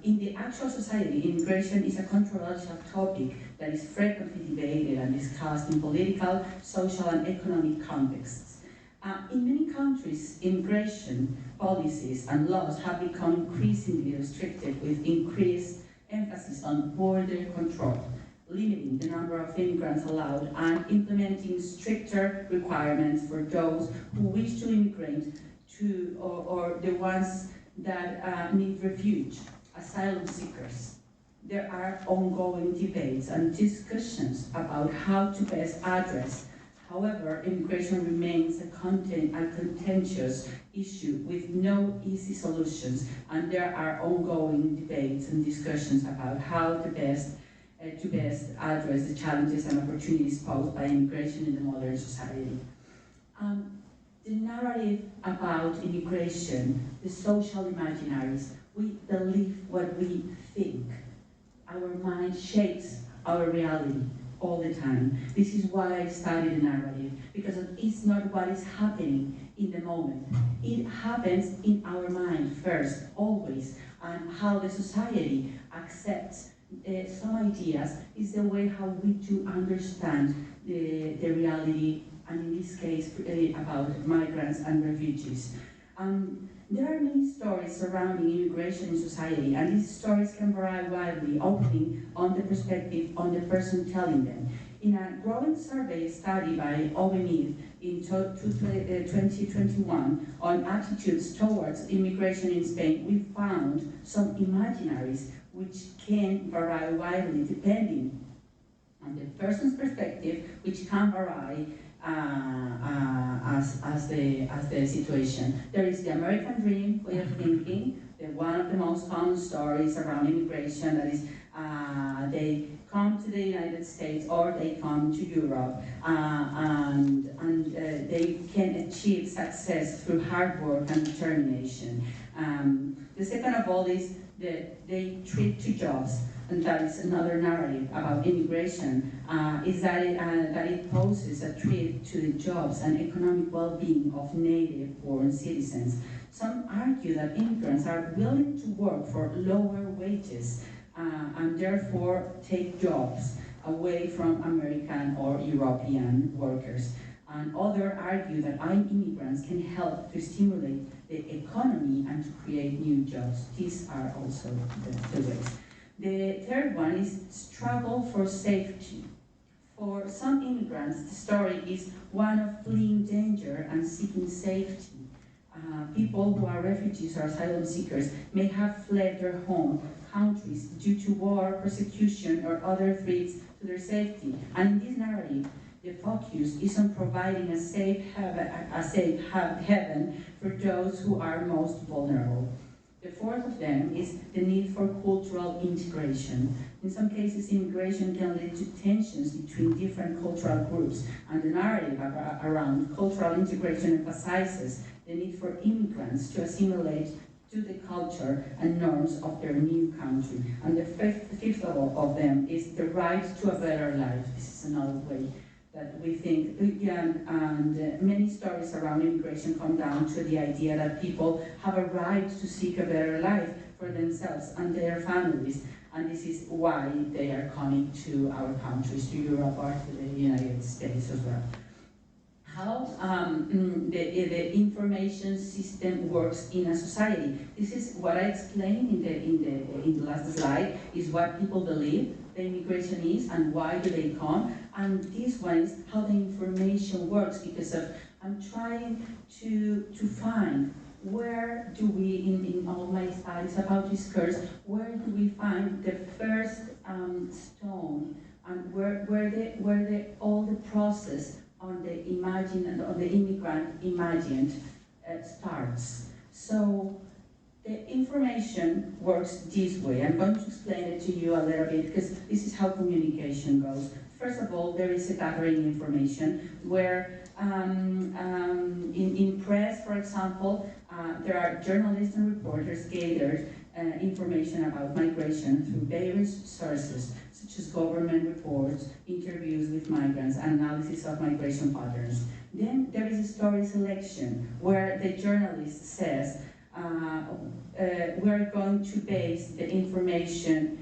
In the actual society, immigration is a controversial topic that is frequently debated and discussed in political, social, and economic contexts. In many countries, immigration policies and laws have become increasingly restricted, with increased emphasis on border control, limiting the number of immigrants allowed and implementing stricter requirements for those who wish to immigrate to, or the ones that need refuge, asylum seekers. There are ongoing debates and discussions about how to best address However, immigration remains a contentious issue with no easy solutions, and there are ongoing debates and discussions about how to best address the challenges and opportunities posed by immigration in the modern society. The narrative about immigration, the social imaginaries, we believe what we think. Our mind shapes our reality all the time. This is why I studied the narrative, because it's not what is happening in the moment. It happens in our mind first, always, and how the society accepts some ideas is the way how we do understand the reality, and in this case about migrants and refugees. There are many stories surrounding immigration in society, and these stories can vary widely, opening on the perspective on the person telling them. In a growing survey study by OMID in 2021 on attitudes towards immigration in Spain, we found some imaginaries which can vary widely depending on the person's perspective, which can vary as the situation. There is the American dream way of thinking, one of the most common stories around immigration, that is they come to the United States or they come to Europe and they can achieve success through hard work and determination. The second of all is that they treat to jobs, and that is another narrative about immigration, is that it poses a threat to the jobs and economic well-being of native-born citizens. Some argue that immigrants are willing to work for lower wages and therefore take jobs away from American or European workers. And others argue that immigrants can help to stimulate the economy and to create new jobs. These are also the ways. The third one is struggle for safety. For some immigrants, the story is one of fleeing danger and seeking safety. People who are refugees or asylum seekers may have fled their home countries due to war, persecution, or other threats to their safety. And in this narrative, the focus is on providing a safe haven for those who are most vulnerable. The fourth of them is the need for cultural integration. In some cases, immigration can lead to tensions between different cultural groups, and the narrative around cultural integration emphasizes the need for immigrants to assimilate to the culture and norms of their new country. And the fifth of them is the right to a better life. This is another way that we think, and many stories around immigration come down to the idea that people have a right to seek a better life for themselves and their families, and this is why they are coming to our countries, to Europe or to the United States as well. How the information system works in a society. This is what I explained in the last slide, is what people believe the immigration is and why do they come. And this one is how the information works, because I'm trying to find where do we, in all my studies about this curse, where do we find the first stone, and where all the process on the immigrant imagined starts. So the information works this way. I'm going to explain it to you a little bit, because this is how communication goes. First of all, there is a gathering information where in press, for example, there are journalists and reporters gathered information about migration through various sources, such as government reports, interviews with migrants, and analysis of migration patterns. Then there is a story selection, where the journalist says, we're going to base the information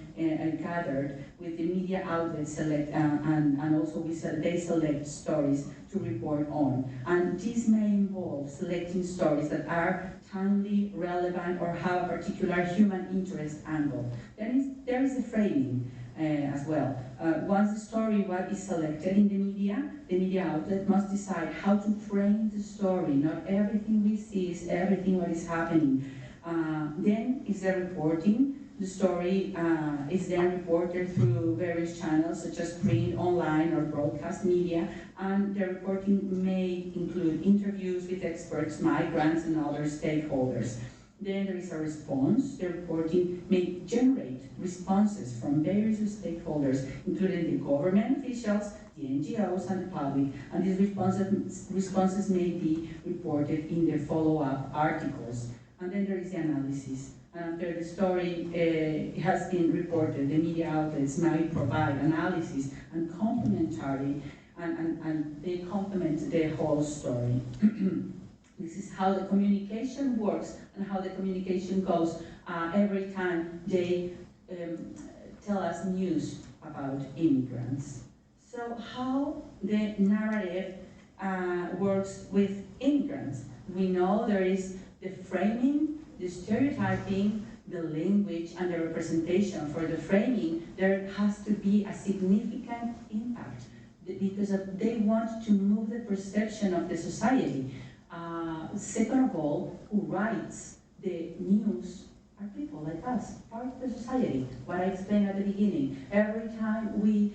gathered with the media outlets select, and also they select stories to report on. And this may involve selecting stories that are timely, relevant, or have a particular human interest angle. Then there is the framing as well. Once the story is selected in the media outlet must decide how to frame the story. Not everything we see is everything what is happening. Then is the reporting. The story is then reported through various channels such as print, online, or broadcast media, and the reporting may include interviews with experts, migrants, and other stakeholders. Then there is a response. The reporting may generate responses from various stakeholders, including the government officials, the NGOs, and the public, and these responses may be reported in the follow-up articles. And then there is the analysis. After the story has been reported, the media outlets might provide analysis and complementary, and they complement the whole story. This is how the communication works and how the communication goes every time they tell us news about immigrants. So how the narrative works with immigrants. We know there is the framing, the stereotyping, the language, and the representation. For the framing, there has to be a significant impact because they want to move the perception of the society. Second of all, who writes the news are people like us, part of the society. What I explained at the beginning, every time we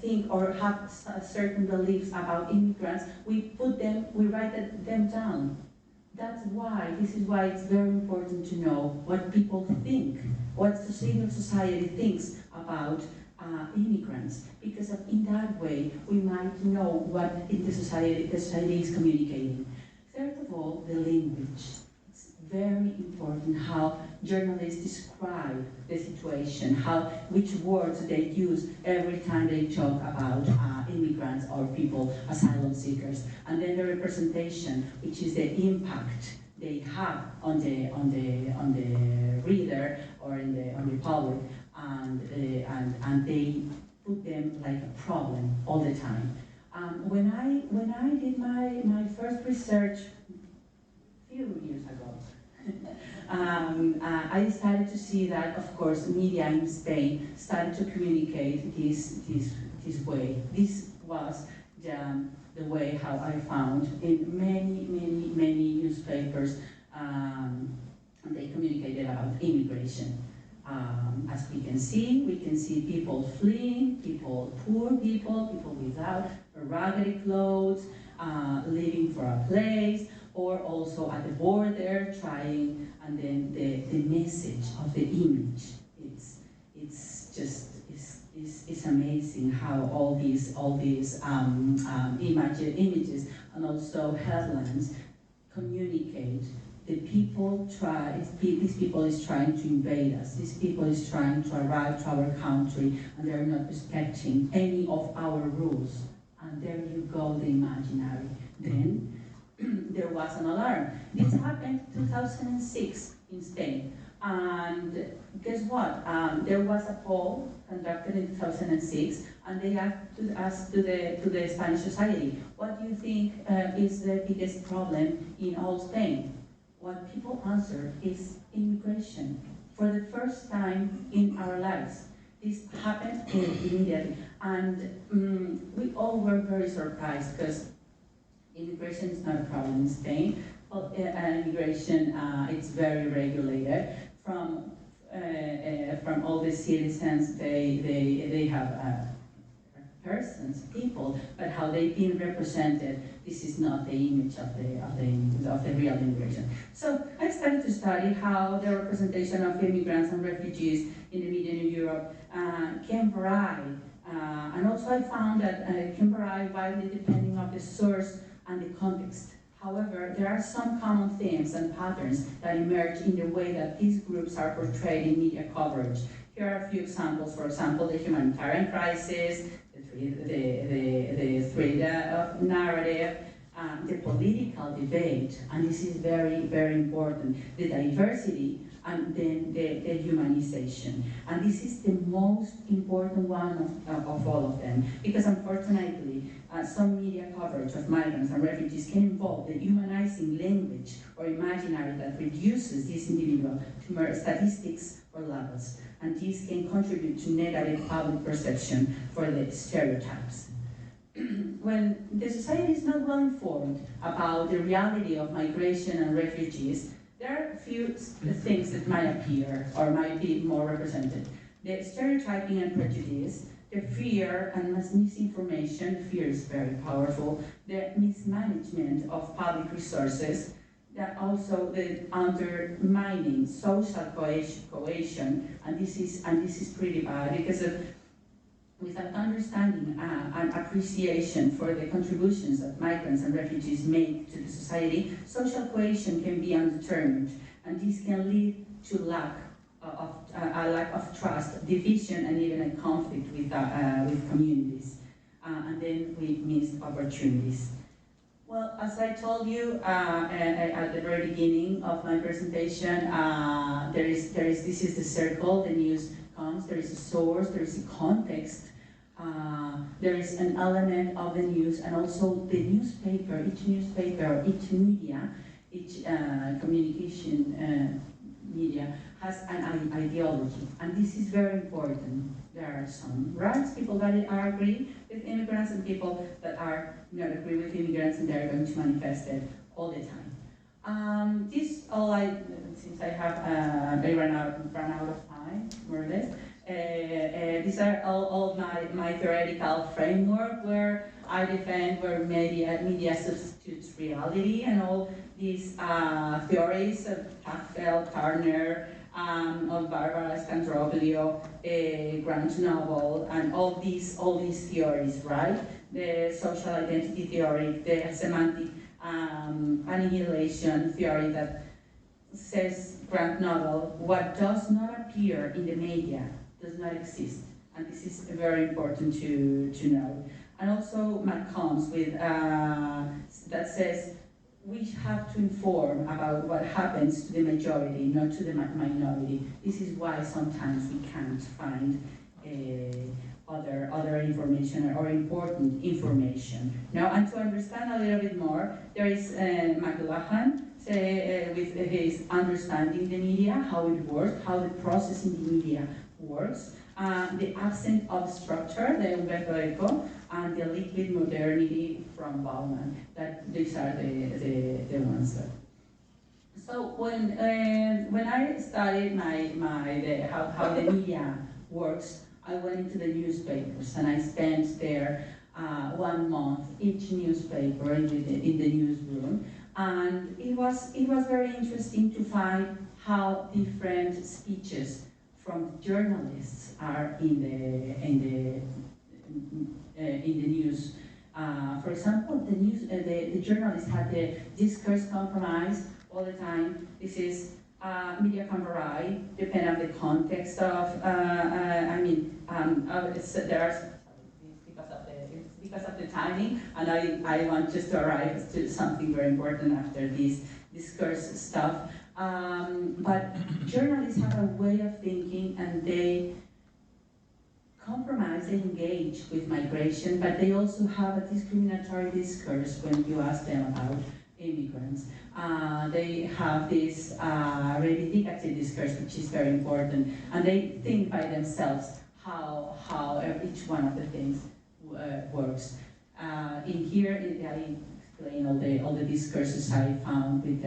think or have certain beliefs about immigrants, we write them down. This is why it's very important to know what people think, what the civil society thinks about immigrants, because in that way we might know what the society is communicating. Third of all, the language. It's very important how journalists describe the situation, which words they use every time they talk about immigrants or people, asylum seekers. And then the representation, which is the impact they have on the reader or on the public, and they put them like a problem all the time. When I did my first research a few years ago, I started to see that, of course, media in Spain started to communicate this way. This was the way how I found in many newspapers. They communicated about immigration. As we can see people fleeing, poor people without raggedy clothes, living for a place, or also at the border trying, and then the message of the image. It's amazing how all these images and also headlines communicate. These people is trying to invade us. These people is trying to arrive to our country, and they're not respecting any of our rules. And there you go, the imaginary. Then there was an alarm. This happened in 2006 in Spain. And guess what? There was a poll conducted in 2006, and they asked to the Spanish society, what do you think is the biggest problem in all Spain? What people answered is immigration. For the first time in our lives, this happened immediately. And we all were very surprised because immigration is not a problem in Spain. Well, immigration, it's very regulated. From all the citizens, they have persons, people, but how they've been represented, this is not the image of the real immigration. So I started to study how the representation of immigrants and refugees in the media in Europe can vary. And also I found that it can vary widely depending on the source and the context. However, there are some common themes and patterns that emerge in the way that these groups are portrayed in media coverage. Here are a few examples. For example, the humanitarian crisis, the threat of narrative, the political debate, and this is very, very important, the diversity, and then the humanization. And this is the most important one of all of them, because unfortunately, some media coverage of migrants and refugees can involve the humanizing language or imaginary that reduces this individual to mere statistics or levels. And this can contribute to negative public perception for the stereotypes. When the society is not well informed about the reality of migration and refugees, There are a few things that might appear or might be more represented. The stereotyping and prejudice, the fear and misinformation, fear is very powerful, the mismanagement of public resources, that also the undermining social cohesion, and this is pretty bad because without understanding and appreciation for the contributions that migrants and refugees make to the society, social cohesion can be undetermined, and this can lead to a lack of trust, division, and even a conflict with communities. And then we miss opportunities. Well, as I told you at the very beginning of my presentation, this is the circle, the news comes, there is a source, there is a context, there is an element of the news, and also the newspaper, each newspaper, each media, each communication media has an ideology, and this is very important. There are some rights people that are agree with immigrants and people that are not agree with immigrants, and they're going to manifest it all the time. Since I have I ran out of time, more or less. These are all my theoretical framework where I defend where media substitutes reality, and all these theories of Thiel, Turner, of Barbara Scandroglio, Grant Noble, and all these theories, right? The social identity theory, the semantic annihilation theory that says Grant Noble, what does not appear in the media does not exist, and this is very important to know. And also McCombs with that says we have to inform about what happens to the majority, not to the minority. This is why sometimes we can't find other information or important information. Now, and to understand a little bit more, there is McLuhan with his understanding the media, how it works, how the process in the media works, the absence of structure, the Umberto Eco, and the liquid modernity from Bauman. That these are the ones that. So when I studied how the media works, I went into the newspapers and I spent there 1 month each newspaper in the newsroom, and it was very interesting to find how different speeches from journalists are in the news. For example, the journalists had the discourse compromise all the time. This is media can vary, depending on the context of. Because of the timing, and I want just to arrive to something very important after this discourse stuff. But journalists have a way of thinking, and they compromise, they engage with migration, but they also have a discriminatory discourse when you ask them about immigrants. They have this reivindicative discourse, which is very important, and they think by themselves how each one of the things works. In here, I explain all the discourses I found with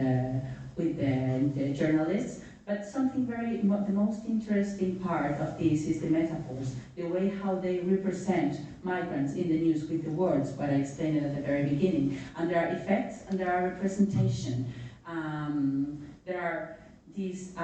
the journalists. But something the most interesting part of this is the metaphors, the way how they represent migrants in the news with the words, what I explained at the very beginning. And there are effects and there are representation. There are these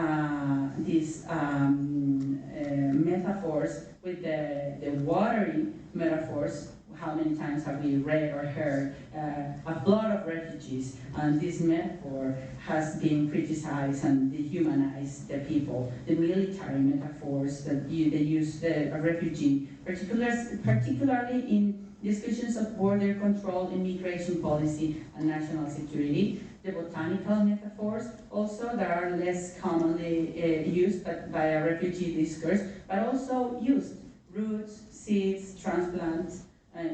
metaphors with the watery metaphors. How many times have we read or heard a flood of refugees? And this metaphor has been criticized and dehumanized the people. The military metaphors that they use the refugee, particularly in discussions of border control, immigration policy, and national security. The botanical metaphors also that are less commonly used by a refugee discourse, but also used roots, seeds, transplants,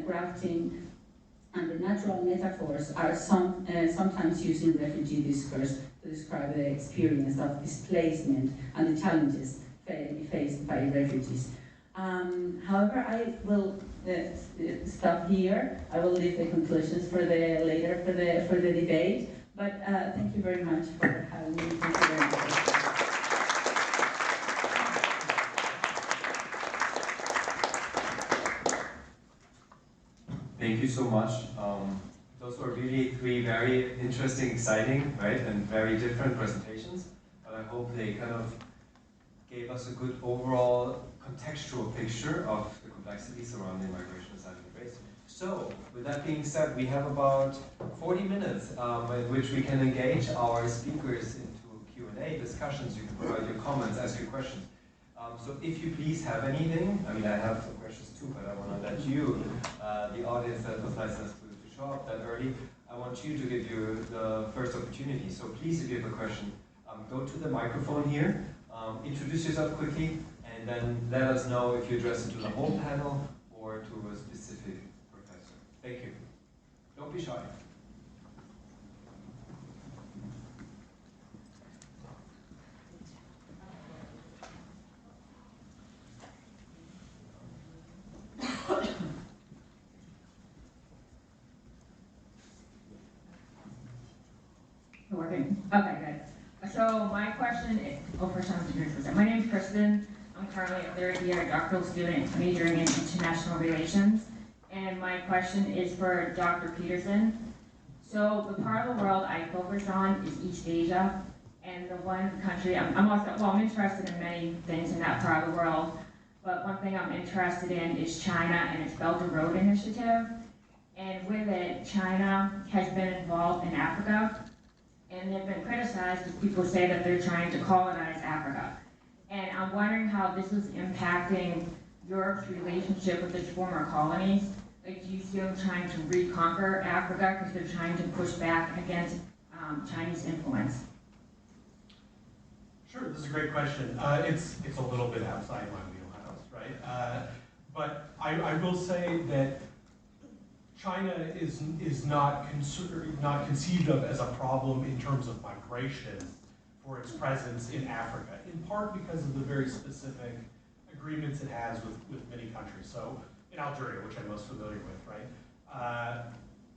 grafting, and the natural metaphors are sometimes used in refugee discourse to describe the experience of displacement and the challenges faced by refugees. However, I will stop here. I will leave the conclusions for the later for the debate. But thank you very much for having me. Thank you very much. Thank you so much. Those were really three very interesting, exciting, right, and very different presentations. But I hope they kind of gave us a good overall contextual picture of the complexity surrounding migration, asylum, and race. So, with that being said, we have about 40 minutes in which we can engage our speakers into Q&A discussions. You can provide your comments, ask your questions. So if you please have anything, I mean, I have some questions too, but I want to let you, the audience that was nice enough to show up that early, I want you to give you the first opportunity. So please, if you have a question, go to the microphone here, introduce yourself quickly, and then let us know if you address it to the whole panel or to a specific professor. Thank you. Don't be shy. Working. Okay, good. So my question is, first I'm introduce myself. My name is Kristen. I'm currently a third year doctoral student majoring in international relations. And my question is for Dr. Peterson. So the part of the world I focus on is East Asia. And the one country, I'm interested in many things in that part of the world. But one thing I'm interested in is China and its Belt and Road Initiative. And with it, China has been involved in Africa. And they've been criticized because people say that they're trying to colonize Africa. And I'm wondering how this is impacting Europe's relationship with its former colonies. Like, do you see them trying to reconquer Africa because they're trying to push back against Chinese influence? Sure, this is a great question. It's a little bit outside my wheelhouse, right? But I will say that China is not conceived of as a problem in terms of migration for its presence in Africa, in part because of the very specific agreements it has with many countries. So in Algeria, which I'm most familiar with, right?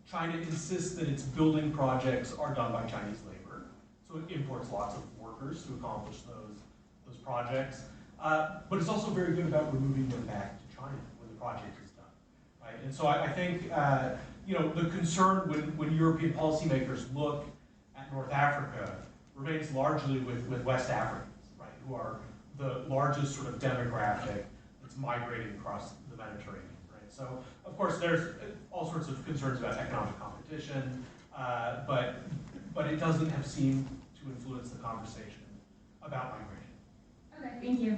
China insists that its building projects are done by Chinese labor. So it imports lots of workers to accomplish those projects. But it's also very good about removing them back to China when the project is done. Right? And so I think the concern when European policymakers look at North Africa remains largely with West Africans, right, who are the largest sort of demographic that's migrating across the Mediterranean. Right? So of course there's all sorts of concerns about economic competition, but it doesn't have seemed to influence the conversation about migration. Okay, thank you.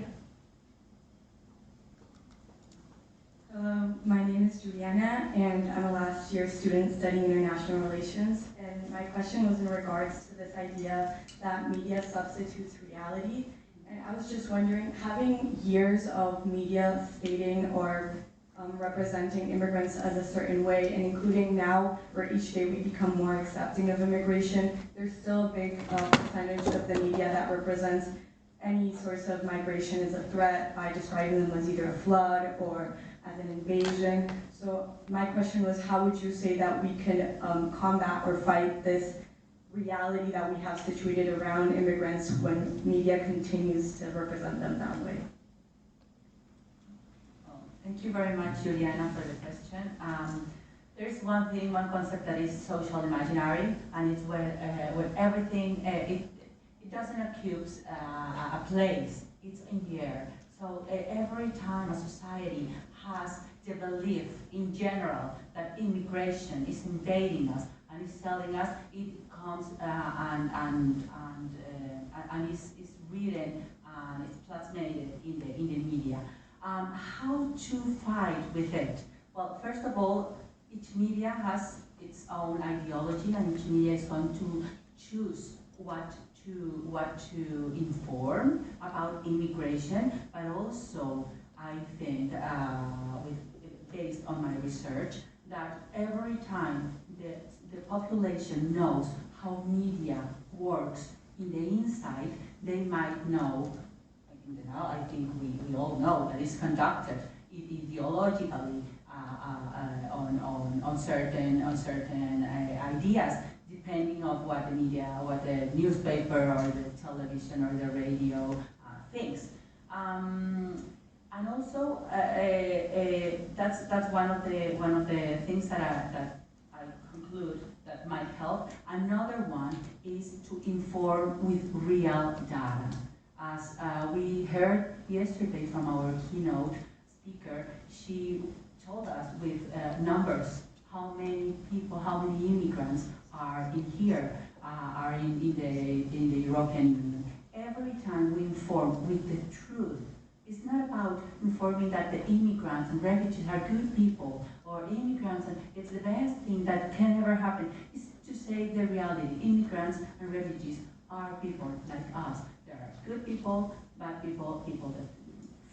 Hello, my name is Juliana, and I'm a last year student studying international relations. And my question was in regards to this idea that media substitutes reality. And I was just wondering, having years of media stating or representing immigrants as a certain way, and including now where each day we become more accepting of immigration, there's still a big percentage of the media that represents any source of migration as a threat by describing them as either a flood or as an invasion. So my question was, how would you say that we can combat or fight this reality that we have situated around immigrants when media continues to represent them that way? Thank you very much, Juliana, for the question. There's one concept that is social imaginary, and it's where everything, it doesn't accuse a place, it's in the air. So every time a society has the belief in general that immigration is invading us and is telling us, it comes and is written and it's plasmated in the media. How to fight with it? Well, first of all, each media has its own ideology, and each media is going to choose what to inform about immigration, but also I think, based on my research, that every time the population knows how media works in the inside, they might know, I think we all know that it's conducted ideologically on certain ideas. depending on what the media, what the newspaper or the television or the radio thinks. And also, that's one of the things that I conclude that might help. Another one is to inform with real data. As we heard yesterday from our keynote speaker, she told us with numbers how many people, how many immigrants are in here, are in the European Union. Every time we inform with the truth, it's not about informing that the immigrants and refugees are good people, or immigrants, and it's the best thing that can ever happen. It's to say the reality. Immigrants and refugees are people like us. There are good people, bad people, people that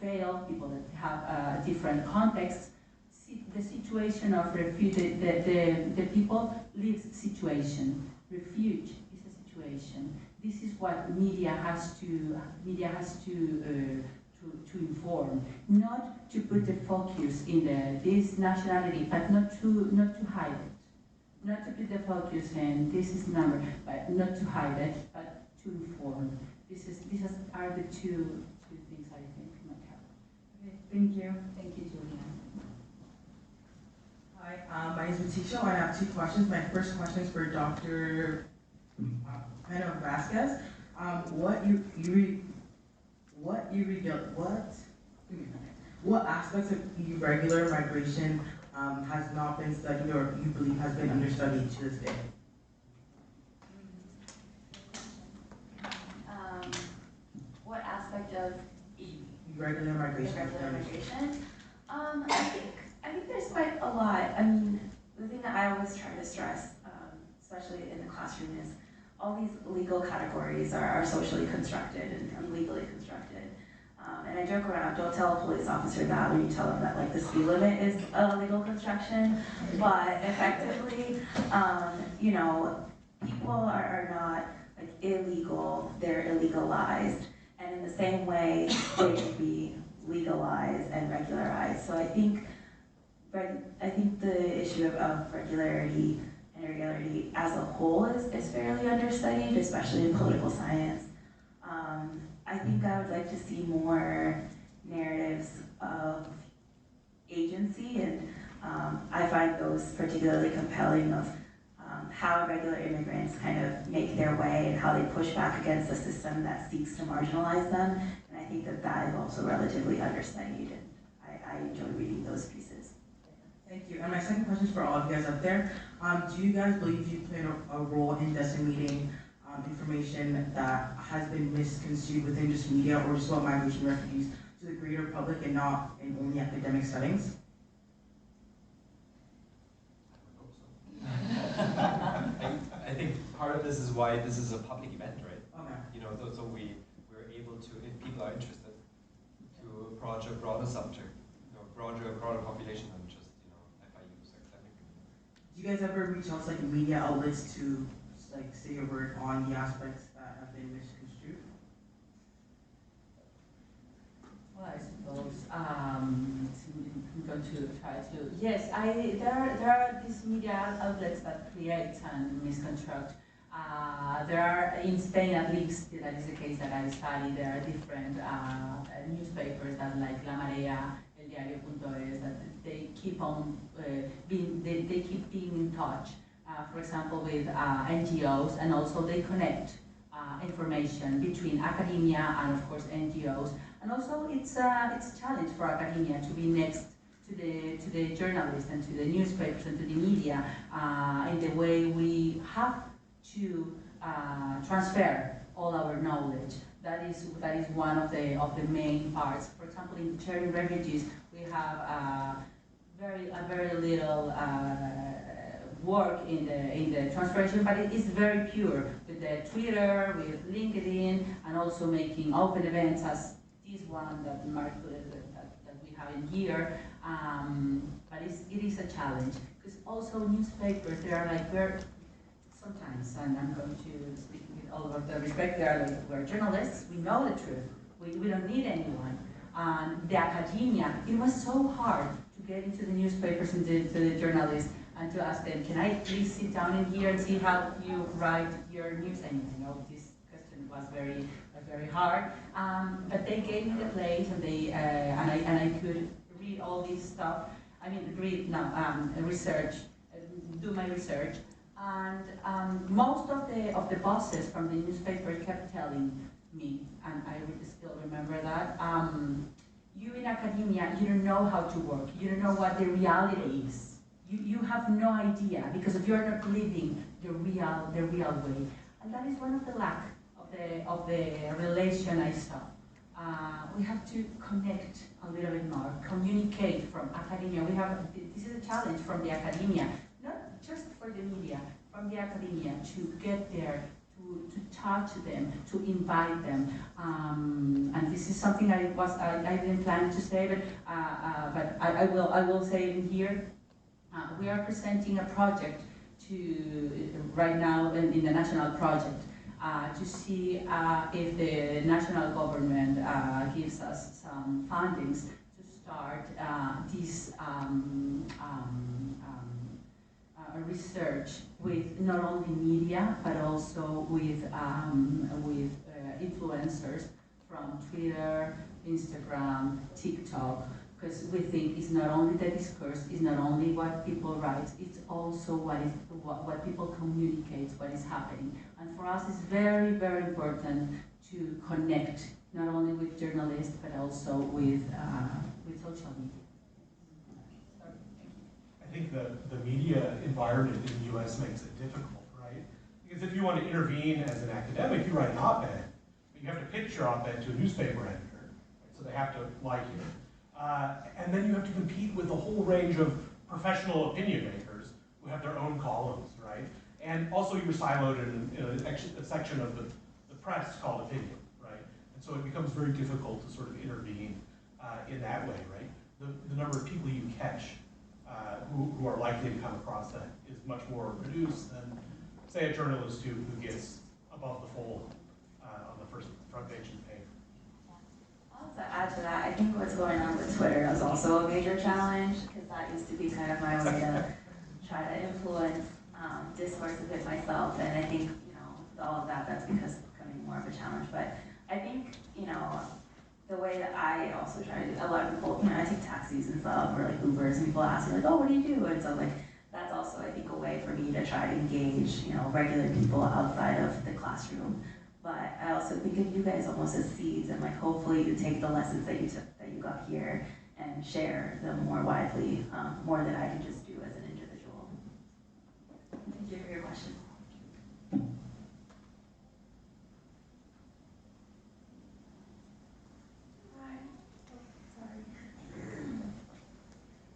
fail, people that have different contexts. The situation of refugee, the people lives situation. Refuge is a situation. This is what media has to inform, not to put the focus in this nationality, but not to hide it, not to put the focus in this is number, but not to hide it, but to inform. These are the two things I think might help. Okay, thank you. Thank you, Julia. Hi, my name is Matisha, and I have two questions. My first question is for Dr. Peña-Vasquez. What aspects of irregular migration has not been studied or you believe has been understudied to this day? What aspect of Irregular migration. irregular migration? I think there's quite a lot. I mean, the thing that I always try to stress, especially in the classroom, is all these legal categories are socially constructed and legally constructed. And I joke around, don't tell a police officer that when you tell them that like the speed limit is a legal construction, but effectively, you know, people are not like illegal, they're illegalized. And in the same way, they should be legalized and regularized. So I think the issue of regularity and irregularity as a whole is fairly understudied, especially in political science. I think I would like to see more narratives of agency, and I find those particularly compelling of how irregular immigrants kind of make their way and how they push back against a system that seeks to marginalize them. And I think that is also relatively understudied, and I enjoy reading those pieces. Thank you. And my second question is for all of you guys up there. Do you guys believe you play a role in disseminating information that has been misconstrued within just media or just about migration refugees to the greater public and not in only academic settings? I think part of this is why this is a public event, right? Okay. You know, so we're able to, if people are interested, to approach a broader subject, you know, broader population than just, you know, FIU's academic. Do you guys ever reach out to like media outlets to like say a word on the aspects that have been misconstrued? Well, I suppose I'm going to try to. Yes, there are these media outlets that create and misconstruct. There are in Spain, at least that is the case that I study. There are different newspapers that like La Marea, El Diario.es, that they keep on they keep being in touch. For example, with NGOs, and also they connect information between academia and, of course, NGOs. And also, it's a challenge for academia to be next to the journalists and to the newspapers and to the media in the way we have to transfer all our knowledge. That is one of the main parts. For example, in sharing refugees, we have very little work in the translation, but it is very pure with the Twitter, with LinkedIn, and also making open events as this one that Markus that we have in here. But it is a challenge because also newspapers, they are like sometimes, and I'm going to speak with all of the respect, they are like we're journalists, we know the truth, we don't need anyone. And the academia, it was so hard to get into the newspapers and to the journalists. and to ask them, can I please sit down in here and see how you write your news? And I know this question was very hard, but they gave me the place, and I could read all this stuff. I mean, research, do my research, and most of the bosses from the newspaper kept telling me, and I still remember that. You in academia, you don't know how to work. You don't know what the reality is. You have no idea because if you're not living the real way, and that is one of the lack of the relation I saw. We have to connect a little bit more, communicate from academia. This is a challenge from the academia, not just for the media, from the academia to get there, to talk to them, to invite them. And this is something I didn't plan to say, but I will say it here. We are presenting a project right now in the national project to see if the national government gives us some fundings to start this research with not only media but also with influencers from Twitter, Instagram, TikTok, because we think it's not only the discourse, it's not only what people write, it's also what people communicate, what is happening. And for us, it's very, very important to connect not only with journalists but also with social media. I think the media environment in the U.S. makes it difficult, right? Because if you want to intervene as an academic, you write an op-ed, but you have to pitch your op-ed to a newspaper editor, right? So they have to like you. And then you have to compete with a whole range of professional opinion makers who have their own columns, right? And also you're siloed in a section of the press called opinion, right? And so it becomes very difficult to sort of intervene in that way, right? The number of people you catch who are likely to come across that is much more reduced than, say, a journalist who gets above the fold on the front page of the paper. To add to that, I think what's going on with Twitter is also a major challenge, because that used to be kind of my way to try to influence discourse a bit myself, and I think, all of that's because it's becoming more of a challenge. But I think, the way that I also try to, a lot of people, I take taxis and stuff, or like Ubers, and people ask me like, oh, what do you do? And so like, that's also, I think, a way for me to try to engage, regular people outside of the classroom. But I also think of you guys almost as seeds, and like hopefully you take the lessons that you got here and share them more widely, more than I can just do as an individual. Thank you for your question.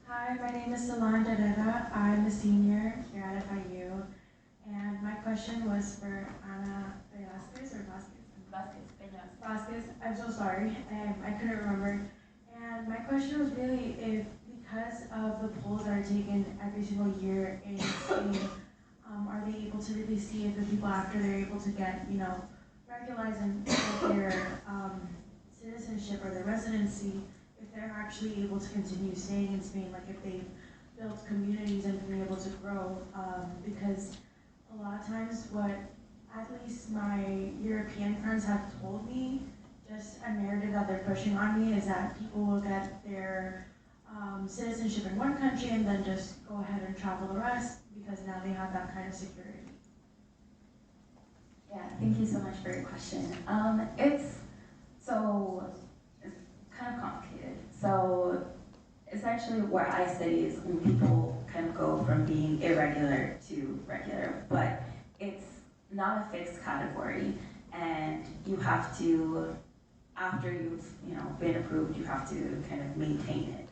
Hi, my name is Moderator. I'm a senior here at FIU, and my question was for Peña-Vasquez or Vasquez. I'm so sorry, I couldn't remember. And my question was really if, because of the polls that are taken every single year in Spain, are they able to really see if the people after they're able to get, regularized and get their citizenship or their residency, if they're actually able to continue staying in Spain, like if they've built communities and been able to grow, because a lot of times what at least my European friends have told me, just a narrative that they're pushing on me, is that people will get their citizenship in one country and then just go ahead and travel the rest because now they have that kind of security. Yeah, thank you so much for your question. It's kind of complicated. So essentially where I study is when people kind of go from being irregular to regular, but it's not a fixed category, and you have to, after you've been approved, you have to kind of maintain it.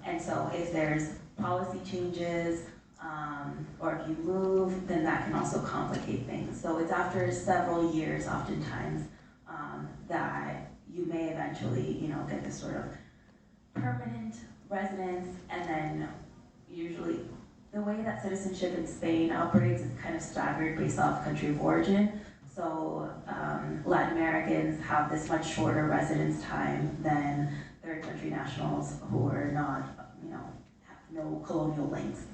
And so if there's policy changes or if you move, then that can also complicate things. So it's after several years, oftentimes, that you may eventually, get this sort of permanent residence, and then usually the way that citizenship in Spain operates is kind of staggered based off country of origin. So Latin Americans have this much shorter residence time than third country nationals who are not, have no colonial links.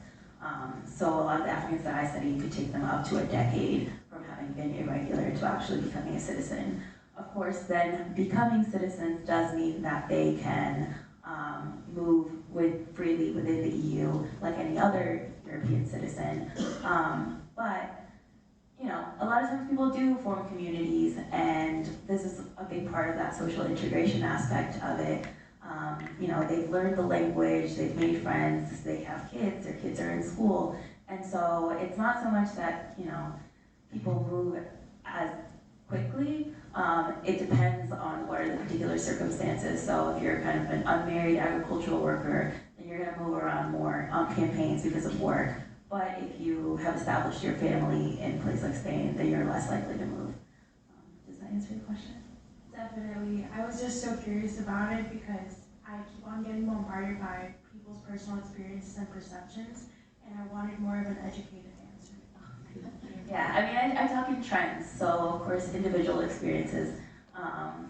So a lot of the Africans that I study, you could take them up to a decade from having been irregular to actually becoming a citizen. Of course, then becoming citizens does mean that they can move freely within the EU like any other European citizen. But you know, a lot of times people do form communities, and this is a big part of that social integration aspect of it. You know, they've learned the language, they've made friends, they have kids, their kids are in school, and so it's not so much that, you know, people move as quickly. It depends on what are the particular circumstances. So if you're kind of an unmarried agricultural worker, then you're going to move around more on campaigns because of work. But if you have established your family in a place like Spain, then you're less likely to move. Does that answer your question? Definitely. I was just so curious about it because I keep on getting bombarded by people's personal experiences and perceptions, and I wanted more of an educated answer. Yeah, I mean, I talk in trends, so of course individual experiences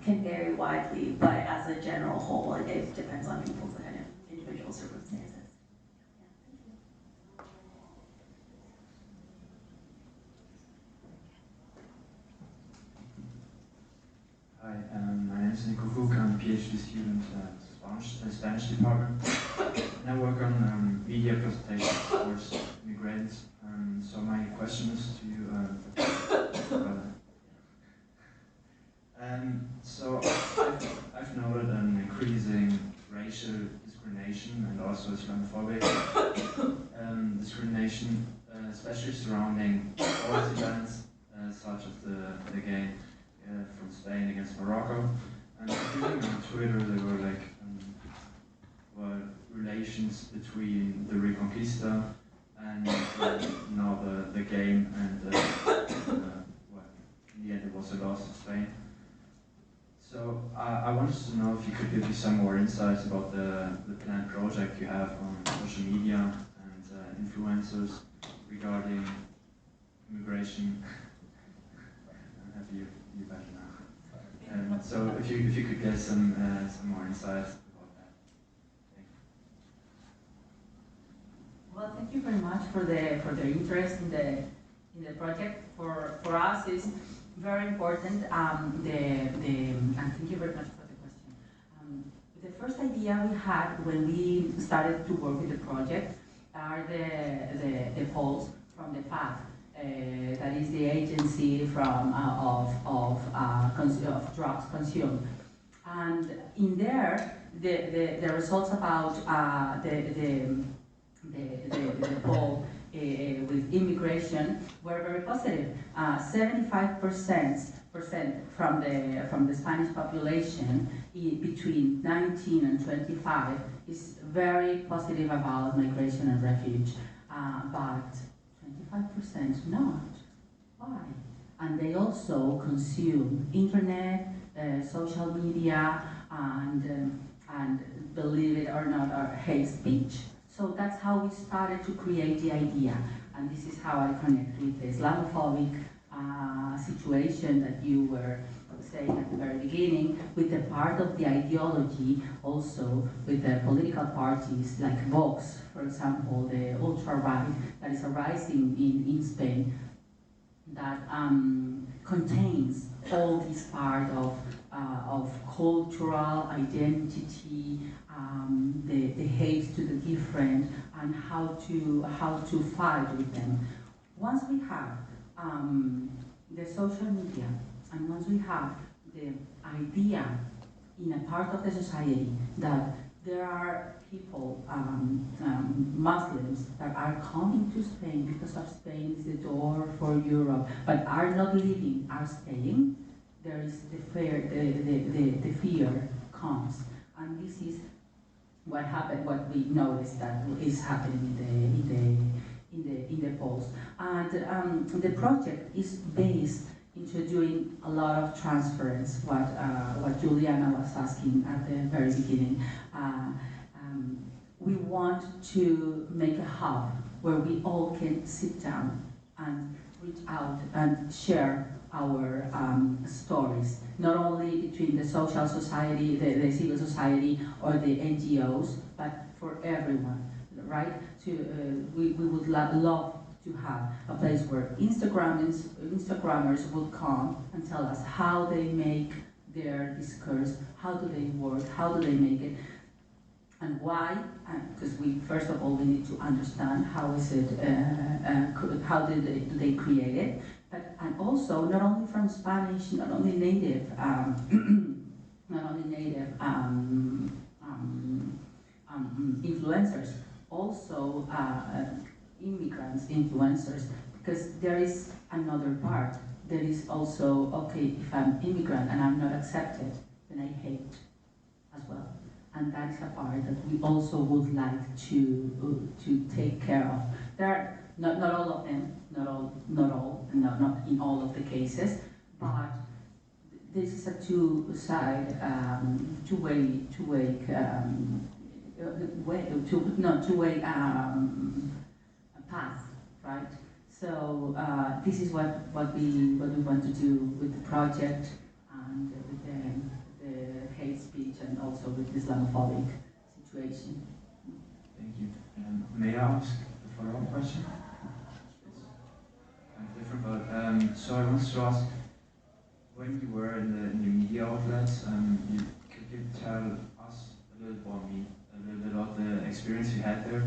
can vary widely, but as a general whole, it depends on people's kind of individual circumstances. Hi, my name is Nico Cook. I'm a Ph.D. student at the Spanish department. And I work on media presentations towards immigrants. So my question is to you. So I've noted an increasing racial discrimination and also Islamophobic discrimination, especially surrounding sports events such as the game from Spain against Morocco. And during on Twitter there were like relations between the Reconquista and now the game, and well, in the end it was a loss to Spain. So I wanted to know if you could give me some more insights about the planned project you have on social media and influencers regarding immigration. I have you better now. So if you could get some more insights about that. Thank you. Well, thank you very much for the interest in the project. For us, it's very important. And thank you very much for the question. The first idea we had when we started to work with the project are the polls from the FAF. That is the agency from of drugs consumed, and in there the results about the poll with immigration were very positive. 75% from the Spanish population between 19 and 25 is very positive about migration and refuge, but 25% not. Why? And they also consume internet, social media, and believe it or not, hate speech. So that's how we started to create the idea, and this is how I connect with the Islamophobic situation that you were saying at the very beginning, with the part of the ideology, also with the political parties like Vox, for example, the ultra-right that is arising in Spain, that contains all this part of cultural identity, the hate to the different, and how to fight with them. Once we have the social media, and once we have the idea in a part of the society that there are people, Muslims, that are coming to Spain because of Spain is the door for Europe, but are not living, are staying, there is the fear, the fear comes. And this is what happened, what we noticed that is happening in the polls. And the project is based into doing a lot of transference, what Juliana was asking at the very beginning. We want to make a hub where we all can sit down and reach out and share our stories, not only between the social society, the civil society, or the NGOs, but for everyone. right? We would love to have a place where Instagrammers will come and tell us how they make their discourse, how do they work, how do they make it, and why, because first of all we need to understand how is it, how do they create it, and also not only from Spanish, not only native influencers, also immigrants influencers, because there is another part. There is also, okay, if I'm immigrant and I'm not accepted, then I hate as well. And that is a part that we also would like to take care of. There are not all of them, not in all of the cases, but this is a two-way path, right? So this is what we want to do with the project and with the hate speech and also with the Islamophobic situation. Thank you. May I ask a follow-up question? It's kind of different, but so I wanted to ask, when you were in the media outlets, could you tell us a little bit about the experience you had there?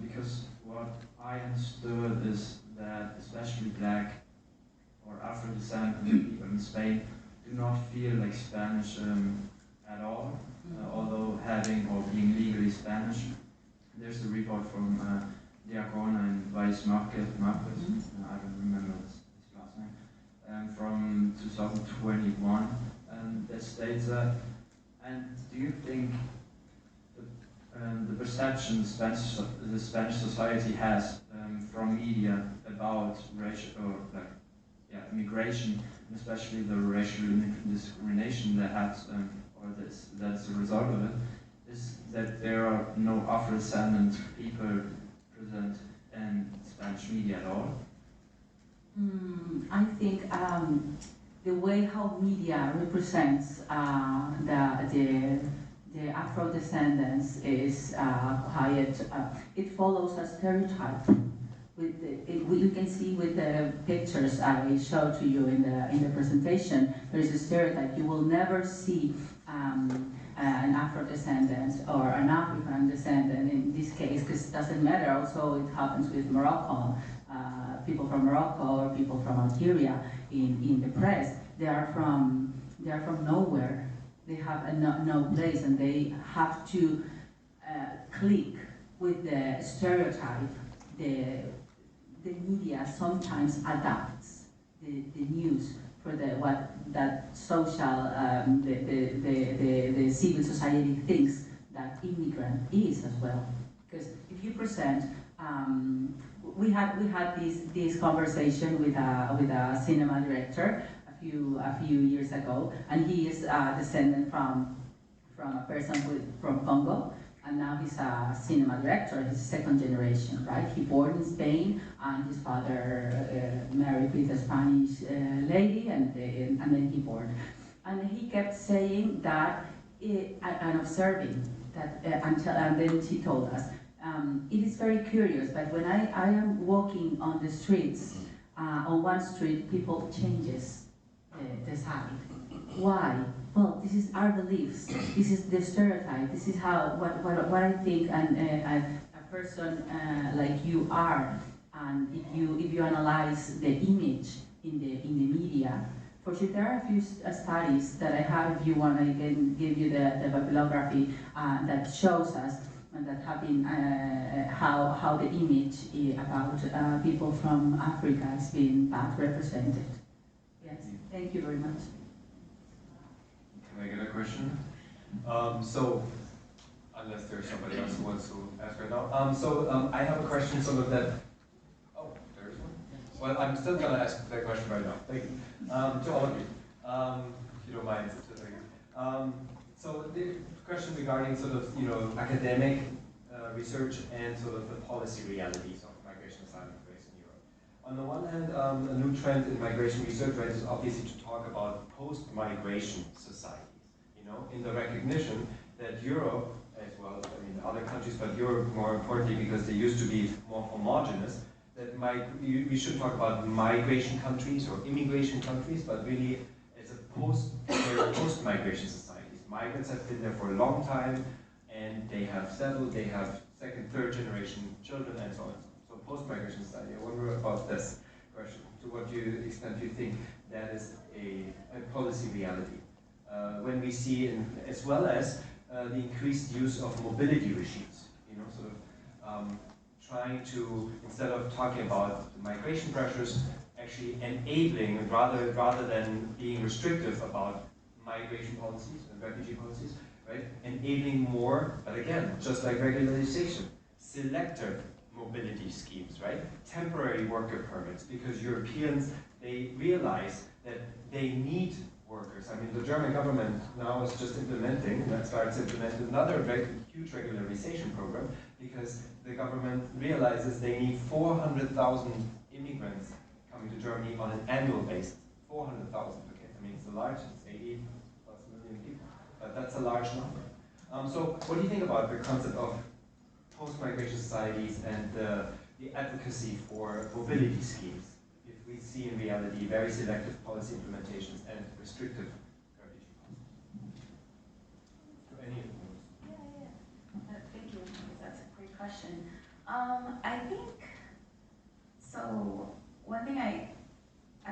Because what I understood is that especially Black or Afro-descendant people in Spain do not feel like Spanish at all, although having or being legally Spanish. There's a report from Diacona and Vice Markus, I don't remember his last name, from 2021, that states that. And do you think the perception the Spanish society has from media about racial or immigration, and especially the racial discrimination that has that's a result of it, is that there are no Afro-descendant people present in Spanish media at all? I think the way how media represents the Afro-descendants is quite, it follows a stereotype. You can see with the pictures I showed to you in the presentation, there is a stereotype. You will never see an Afro-descendant or an African descendant in this case, because it doesn't matter. Also, it happens with Morocco, people from Morocco or people from Algeria in the press. They are from nowhere. They have no place, and they have to click with the stereotype. The media sometimes adapts the news for that social the civil society thinks that immigrant is as well. Because if you present, we had this conversation with a cinema director a few years ago, and he is a descendant from a person from Congo. And now he's a cinema director. He's second generation, right? He born in Spain, and his father married with a Spanish lady, and then he born. And he kept saying that, and observing that, and then he told us, it is very curious, but when I am walking on the streets, on one street, people changes the side. Why? Well, this is our beliefs. This is the stereotype. This is how what I think, and a person like you are. And if you analyze the image in the media, for sure there are a few studies that I have. If you want, I can give you the bibliography that shows us and that have been how the image about people from Africa is being bad represented. Yes. Thank you very much. Can I get a question? So, unless there's somebody else who wants to ask right now. I have a question sort of that, oh, there's one? Well, I'm still gonna ask that question right now. Thank you. To all of you, if you don't mind. So the question regarding sort of, academic research and sort of the policy realities of migration asylum based in Europe. On the one hand, a new trend in migration research, right, is obviously to talk about post-migration societies, in the recognition that Europe as well, I mean, other countries, but Europe more importantly because they used to be more homogenous, that we should talk about migration countries or immigration countries, but really as a post-migration societies. Migrants have been there for a long time, and they have settled, they have second, third generation children, and so on. So post-migration society, I wonder about this question. To what extent do you think that is a policy reality? When we see, as well as the increased use of mobility regimes, sort of trying to, instead of talking about the migration pressures, actually enabling, rather than being restrictive about migration policies and refugee policies, right? Enabling more, but again, just like regularization, selective mobility schemes, right? Temporary worker permits, because Europeans, they realize that they need workers. I mean, the German government now is just implementing, and that starts implementing another huge regularization program, because the government realizes they need 400,000 immigrants coming to Germany on an annual basis. 400,000, okay? I mean, it's a large, it's 80+ million people, but that's a large number. So what do you think about the concept of post-migration societies and the advocacy for mobility schemes? If we see in reality very selective policy implementations and restrictive refugee policies? To any of those? Yeah. Thank you. That's a great question. I think, so one thing I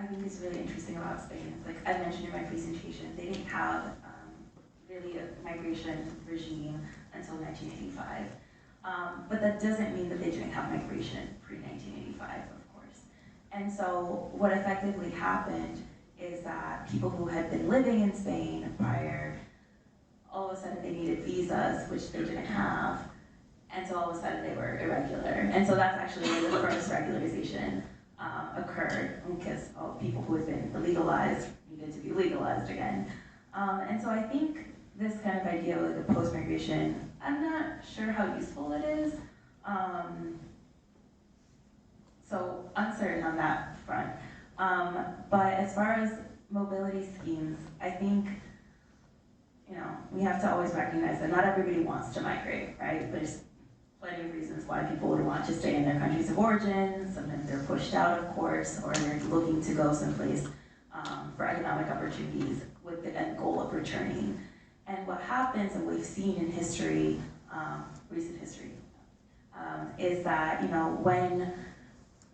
think is really interesting about Spain is, like I mentioned in my presentation, they didn't have really a migration regime until 1985. But that doesn't mean that they didn't have migration pre-1985, of course. And so what effectively happened is that people who had been living in Spain prior, all of a sudden they needed visas, which they didn't have, and so all of a sudden they were irregular. And so that's actually where the first regularization occurred, because all people who had been illegalized needed to be legalized again. And so I think this kind of idea of like a post-migration, I'm not sure how useful it is. So uncertain on that front. But as far as mobility schemes, I think, we have to always recognize that not everybody wants to migrate, right? There's plenty of reasons why people would want to stay in their countries of origin. Sometimes they're pushed out, of course, or they're looking to go someplace for economic opportunities with the end goal of returning. And what happens, and we've seen in history, recent history, is that when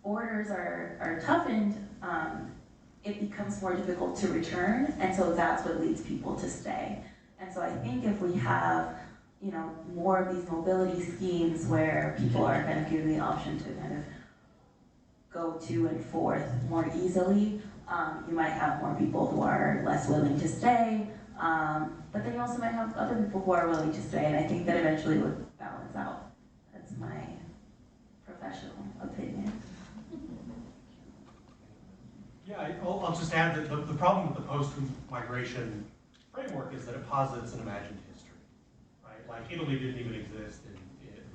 borders are toughened, it becomes more difficult to return, and so that's what leads people to stay. And so I think if we have more of these mobility schemes where people are kind of given the option to kind of go to and forth more easily, you might have more people who are less willing to stay. But then you also might have other people who are willing to stay, and I think that eventually would balance out. That's my professional opinion. Yeah, I'll just add that the problem with the post-migration framework is that it posits an imagined history, right? Like Italy didn't even exist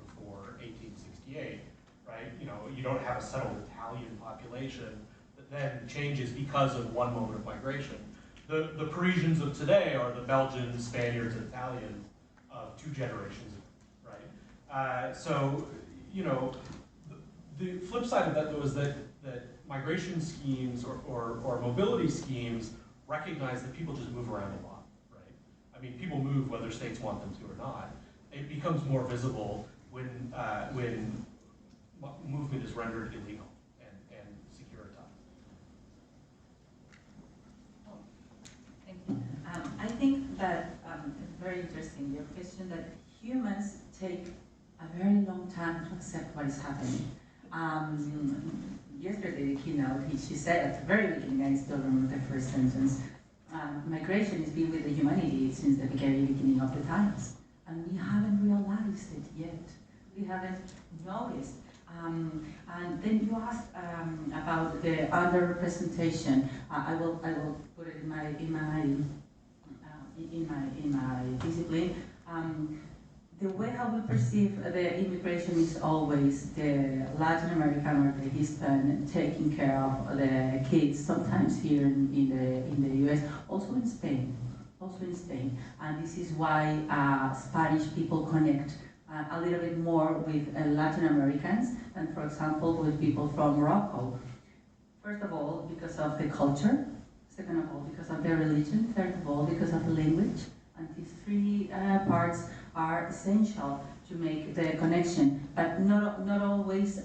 before 1868, right? You don't have a settled Italian population that then changes because of one moment of migration. The Parisians of today are the Belgians, Spaniards, and Italians of 2 generations ago, right? So, the flip side of that, though, is that migration schemes or mobility schemes recognize that people just move around a lot, right? I mean, people move whether states want them to or not. It becomes more visible when movement is rendered illegal and securitized. Thank you. I think that it's very interesting, your question, that humans take a very long time to accept what is happening. Yesterday, the keynote, she said at the very beginning, I still remember the first sentence, migration has been with the humanity since the very beginning of the times. And we haven't realized it yet. We haven't noticed. And then you asked about the underrepresentation. I will put it in my discipline. The way how we perceive the immigration is always the Latin American or the Hispanic taking care of the kids, sometimes here in the US, also in Spain. also in Spain. And this is why Spanish people connect a little bit more with Latin Americans than, for example, with people from Morocco. First of all, because of the culture. Second of all, because of their religion. Third of all, because of the language. And these three parts are essential to make the connection, but not always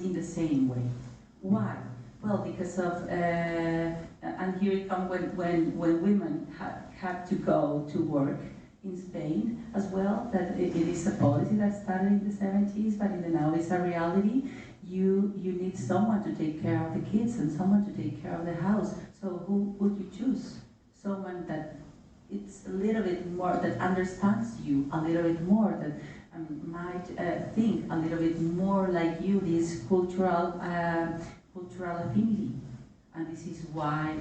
in the same way. Why? Well, because of and here it comes when women have to go to work in Spain as well. That it is a policy that started in the 70s, but in the now it's a reality. You need someone to take care of the kids and someone to take care of the house. So who would you choose? Someone that it's a little bit more, that understands you a little bit more, that might think a little bit more like you, this cultural affinity. And this is why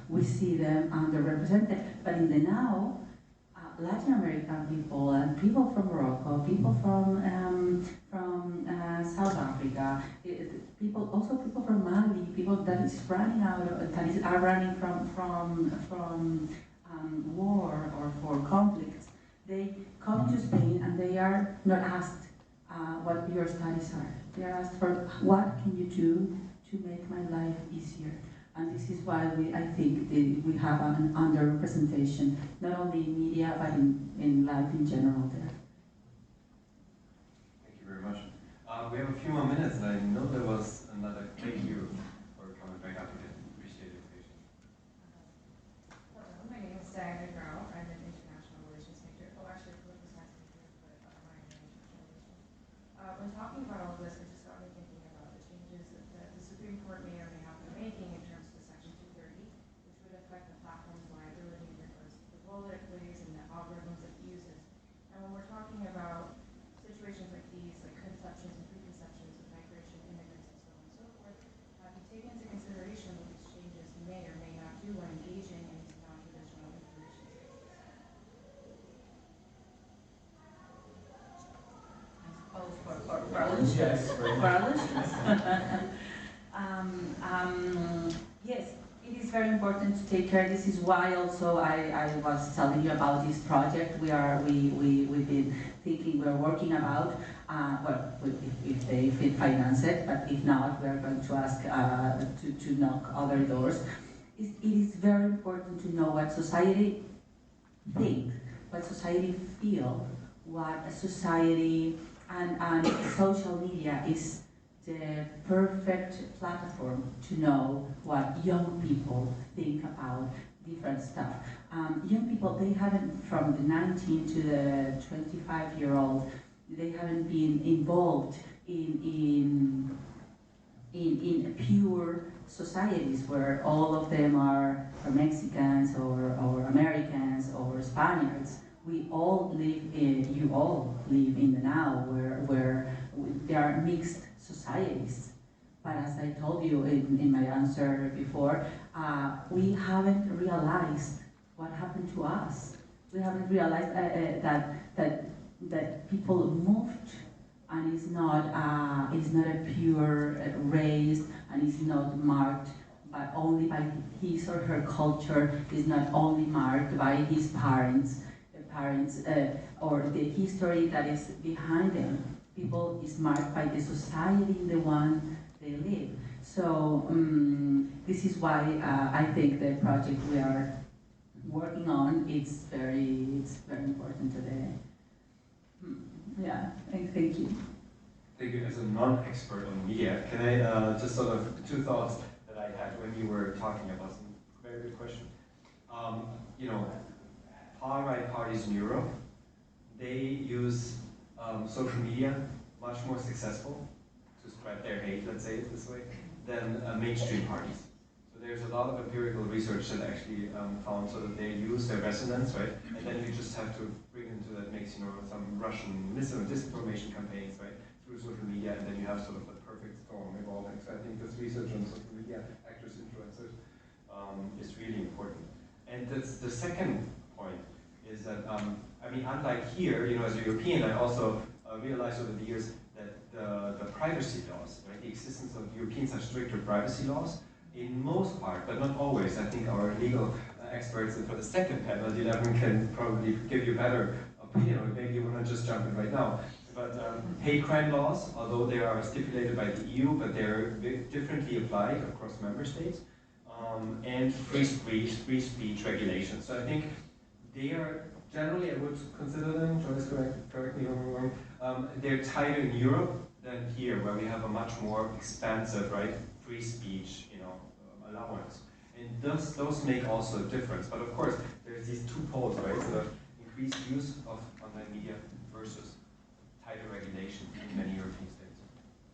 we see them underrepresented. But in the now, Latin American people and people from Morocco, people from South Africa, also people from Mali, people that is running are running from war or for conflicts. They come to Spain and they are not asked what your studies are. They are asked for what can you do to make my life easier. And this is why I think we have an underrepresentation, not only in media, but in life in general there. Thank you very much. We have a few more minutes, and I know there was another. Thank you for coming back up again. Appreciate your patience. Hello, my name is Andrea. I'm an international relations major. Oh, actually, political science major, but I'm an international relations. When talking about all this, it just got me thinking about the changes that the Supreme Court may or may not be making in terms of Section 230, which would affect the platform's liability in regards to the role that it plays and the algorithms it uses. And when we're talking about situations like these, like conceptions and preconceptions of migration, immigrants, and so on and so forth, have you taken into consideration what these changes may or may not do when engaging in these non-traditional information Yes, it is very important to take care. This is why also I was telling you about this project. We've been thinking, we're working about, if they finance it, but if not, we're going to ask to knock other doors. It is very important to know what society thinks, what society feels, what a society and social media is the perfect platform to know what young people think about different stuff. Young people, they haven't, from the 19 to the 25-year-old, they haven't been involved in pure societies where all of them are Mexicans or Americans or Spaniards. We all live in, you all live in the now, where there are mixed societies. But as I told you in my answer before, we haven't realized what happened to us. We haven't realized that people moved, and it's not a pure race, and it's not marked but only by his or her culture. Is not only marked by his parents, or the history that is behind them. People is marked by the society in the one they live. So this is why I think the project we are working on it's very important today. Yeah, thank you. Thank you. As a non-expert on media, can I just sort of two thoughts that I had when you were talking about some very good question. Far-right parties in Europe, they use social media much more successful to spread their hate, let's say it this way, than mainstream parties. So there's a lot of empirical research that actually found sort of they use their resonance, right? And then you just have to bring into that mix, some Russian disinformation campaigns, right, through social media, and then you have sort of the perfect storm evolving. So I think this research on social media, actors, influencers, is really important. And that's the second point is that, unlike here, as a European, I also realized over the years that the privacy laws, right, the existence of Europeans have stricter privacy laws, in most part, but not always. I think our legal experts for the second panel, 11, can probably give you a better opinion, or maybe you want to just jump in right now. But hate crime laws, although they are stipulated by the EU, but they're differently applied across member states, and free speech regulations. So I think they are generally, I would consider them, Joyce, correct me if I'm wrong, they're tighter in Europe than here, where we have a much more expansive, right, free speech, allowance. And those make also a difference. But of course, there's these two poles, right? So increased use of online media versus tighter regulation in many European states.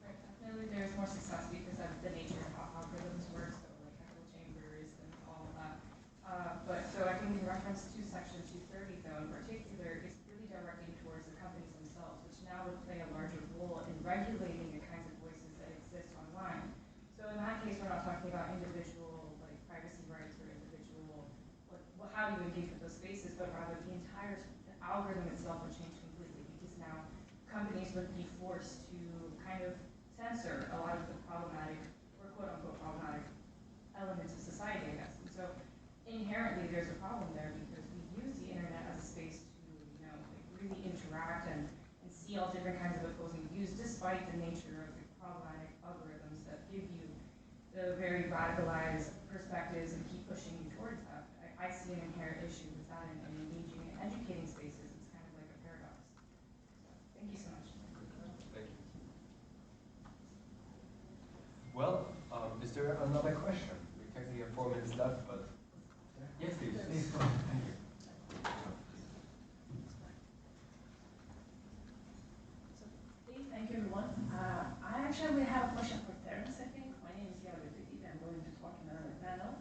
Right, definitely there's more success because of the nature of how algorithms work, so like echo chambers and all of that. But so I think in reference to section 230 though in particular, it's really directing towards the companies themselves, which now would play a larger role in regulating the kinds of voices that exist online. So in that case, we're not talking about individual like privacy rights or individual, how do you engage with those spaces, but rather the entire algorithm itself would change completely because now companies would be forced to kind of censor a lot of the problematic or quote unquote problematic elements of society, I guess. And so inherently there's a problem there because we use the internet as a space to, like really interact and see all different kinds of opposing views despite the nature of the problematic algorithms that give you the very radicalized perspectives and keep pushing you towards that. I see an inherent issue with that and engaging in educating spaces. It's kind of like a paradox. So, thank you so much. Thank you. Well, is there another question? We technically have 4 minutes left, but yes, please. Please go ahead. Thank you. Thank you, everyone. I actually have a question for Terrence, I think. My name is Andrea. I'm going to talk in another panel.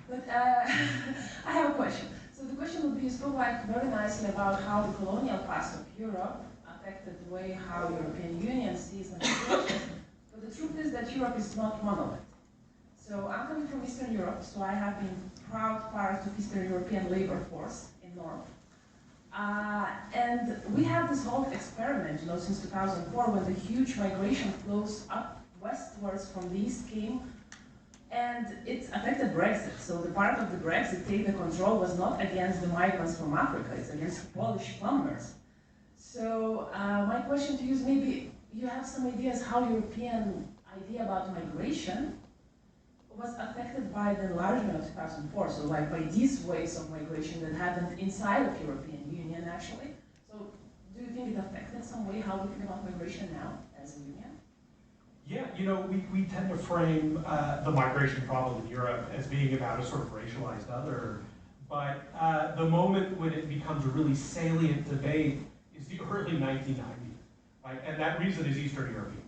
But I have a question. So the question would be, you spoke like very nicely about how the colonial past of Europe affected the way how the European Union sees migration. But the truth is that Europe is not monolith. So I'm coming from Eastern Europe, so I have been proud part of Eastern European labor force in North. And we have this whole experiment, since 2004, when the huge migration flows up westwards from the east came, and it affected Brexit. So the part of the Brexit taking control was not against the migrants from Africa, it's against Polish plumbers. So my question to you is, maybe you have some ideas how European idea about migration was affected by the enlargement of 2004, so like by these waves of migration that happened inside of European Union actually. So do you think it affected some way how we think about migration now as a union? Yeah, we tend to frame the migration problem in Europe as being about a sort of racialized other, but the moment when it becomes a really salient debate is the early 1990s, right? And that reason is Eastern European.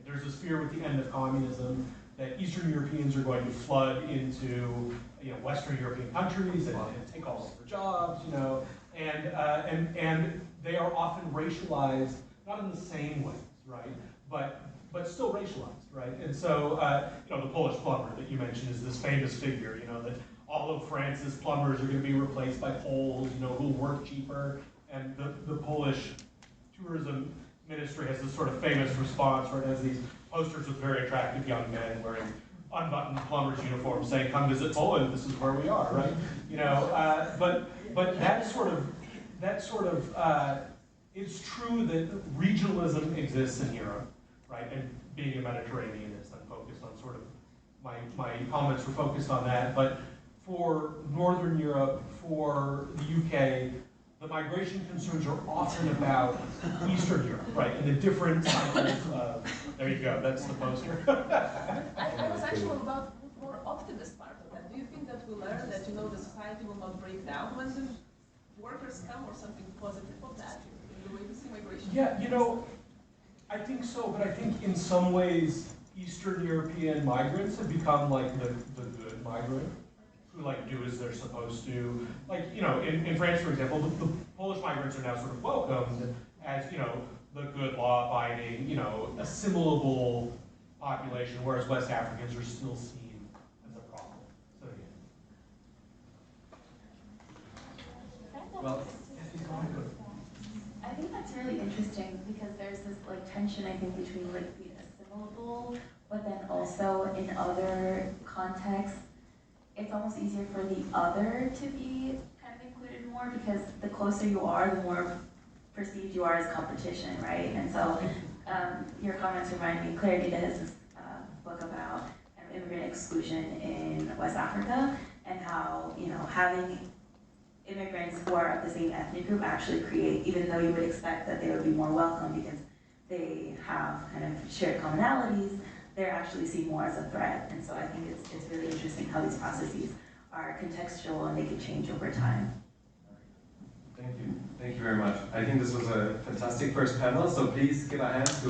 There's this fear with the end of communism that Eastern Europeans are going to flood into Western European countries and take all of their jobs, and they are often racialized, not in the same ways, right? But still racialized, right? And so the Polish plumber that you mentioned is this famous figure, that all of France's plumbers are going to be replaced by Poles, who will work cheaper, and the Polish tourism ministry has this sort of famous response where it has these posters with very attractive young men wearing unbuttoned plumber's uniforms saying, "Come visit Poland, this is where we are," right? But that sort of it's true that regionalism exists in Europe, right? And being a Mediterraneanist, I'm focused on sort of my comments were focused on that. But for Northern Europe, for the UK, the migration concerns are often about Eastern Europe, right? And the different cycles of, there you go, that's the poster. I was actually about more optimist part of that. Do you think that we learn that, the society will not break down when the workers come, or something positive of that, in the way we see migration? Yeah, I think so, but I think in some ways, Eastern European migrants have become like the good migrant, who do as they're supposed to. In France, for example, the Polish migrants are now sort of welcomed as, the good law-abiding, assimilable population, whereas West Africans are still seen as a problem. So yeah. Well, I think that's really interesting because there's this tension, I think, between the vulnerable, but then also in other contexts, it's almost easier for the other to be kind of included more, because the closer you are, the more perceived you are as competition, right? And so your comments remind me, Claire did this book about immigrant exclusion in West Africa, and how, you know, having immigrants who are of the same ethnic group actually create, even though you would expect that they would be more welcome because they have kind of shared commonalities, they're actually seen more as a threat. And so I think it's really interesting how these processes are contextual and they can change over time. Thank you. Thank you very much. I think this was a fantastic first panel, so please give a hand to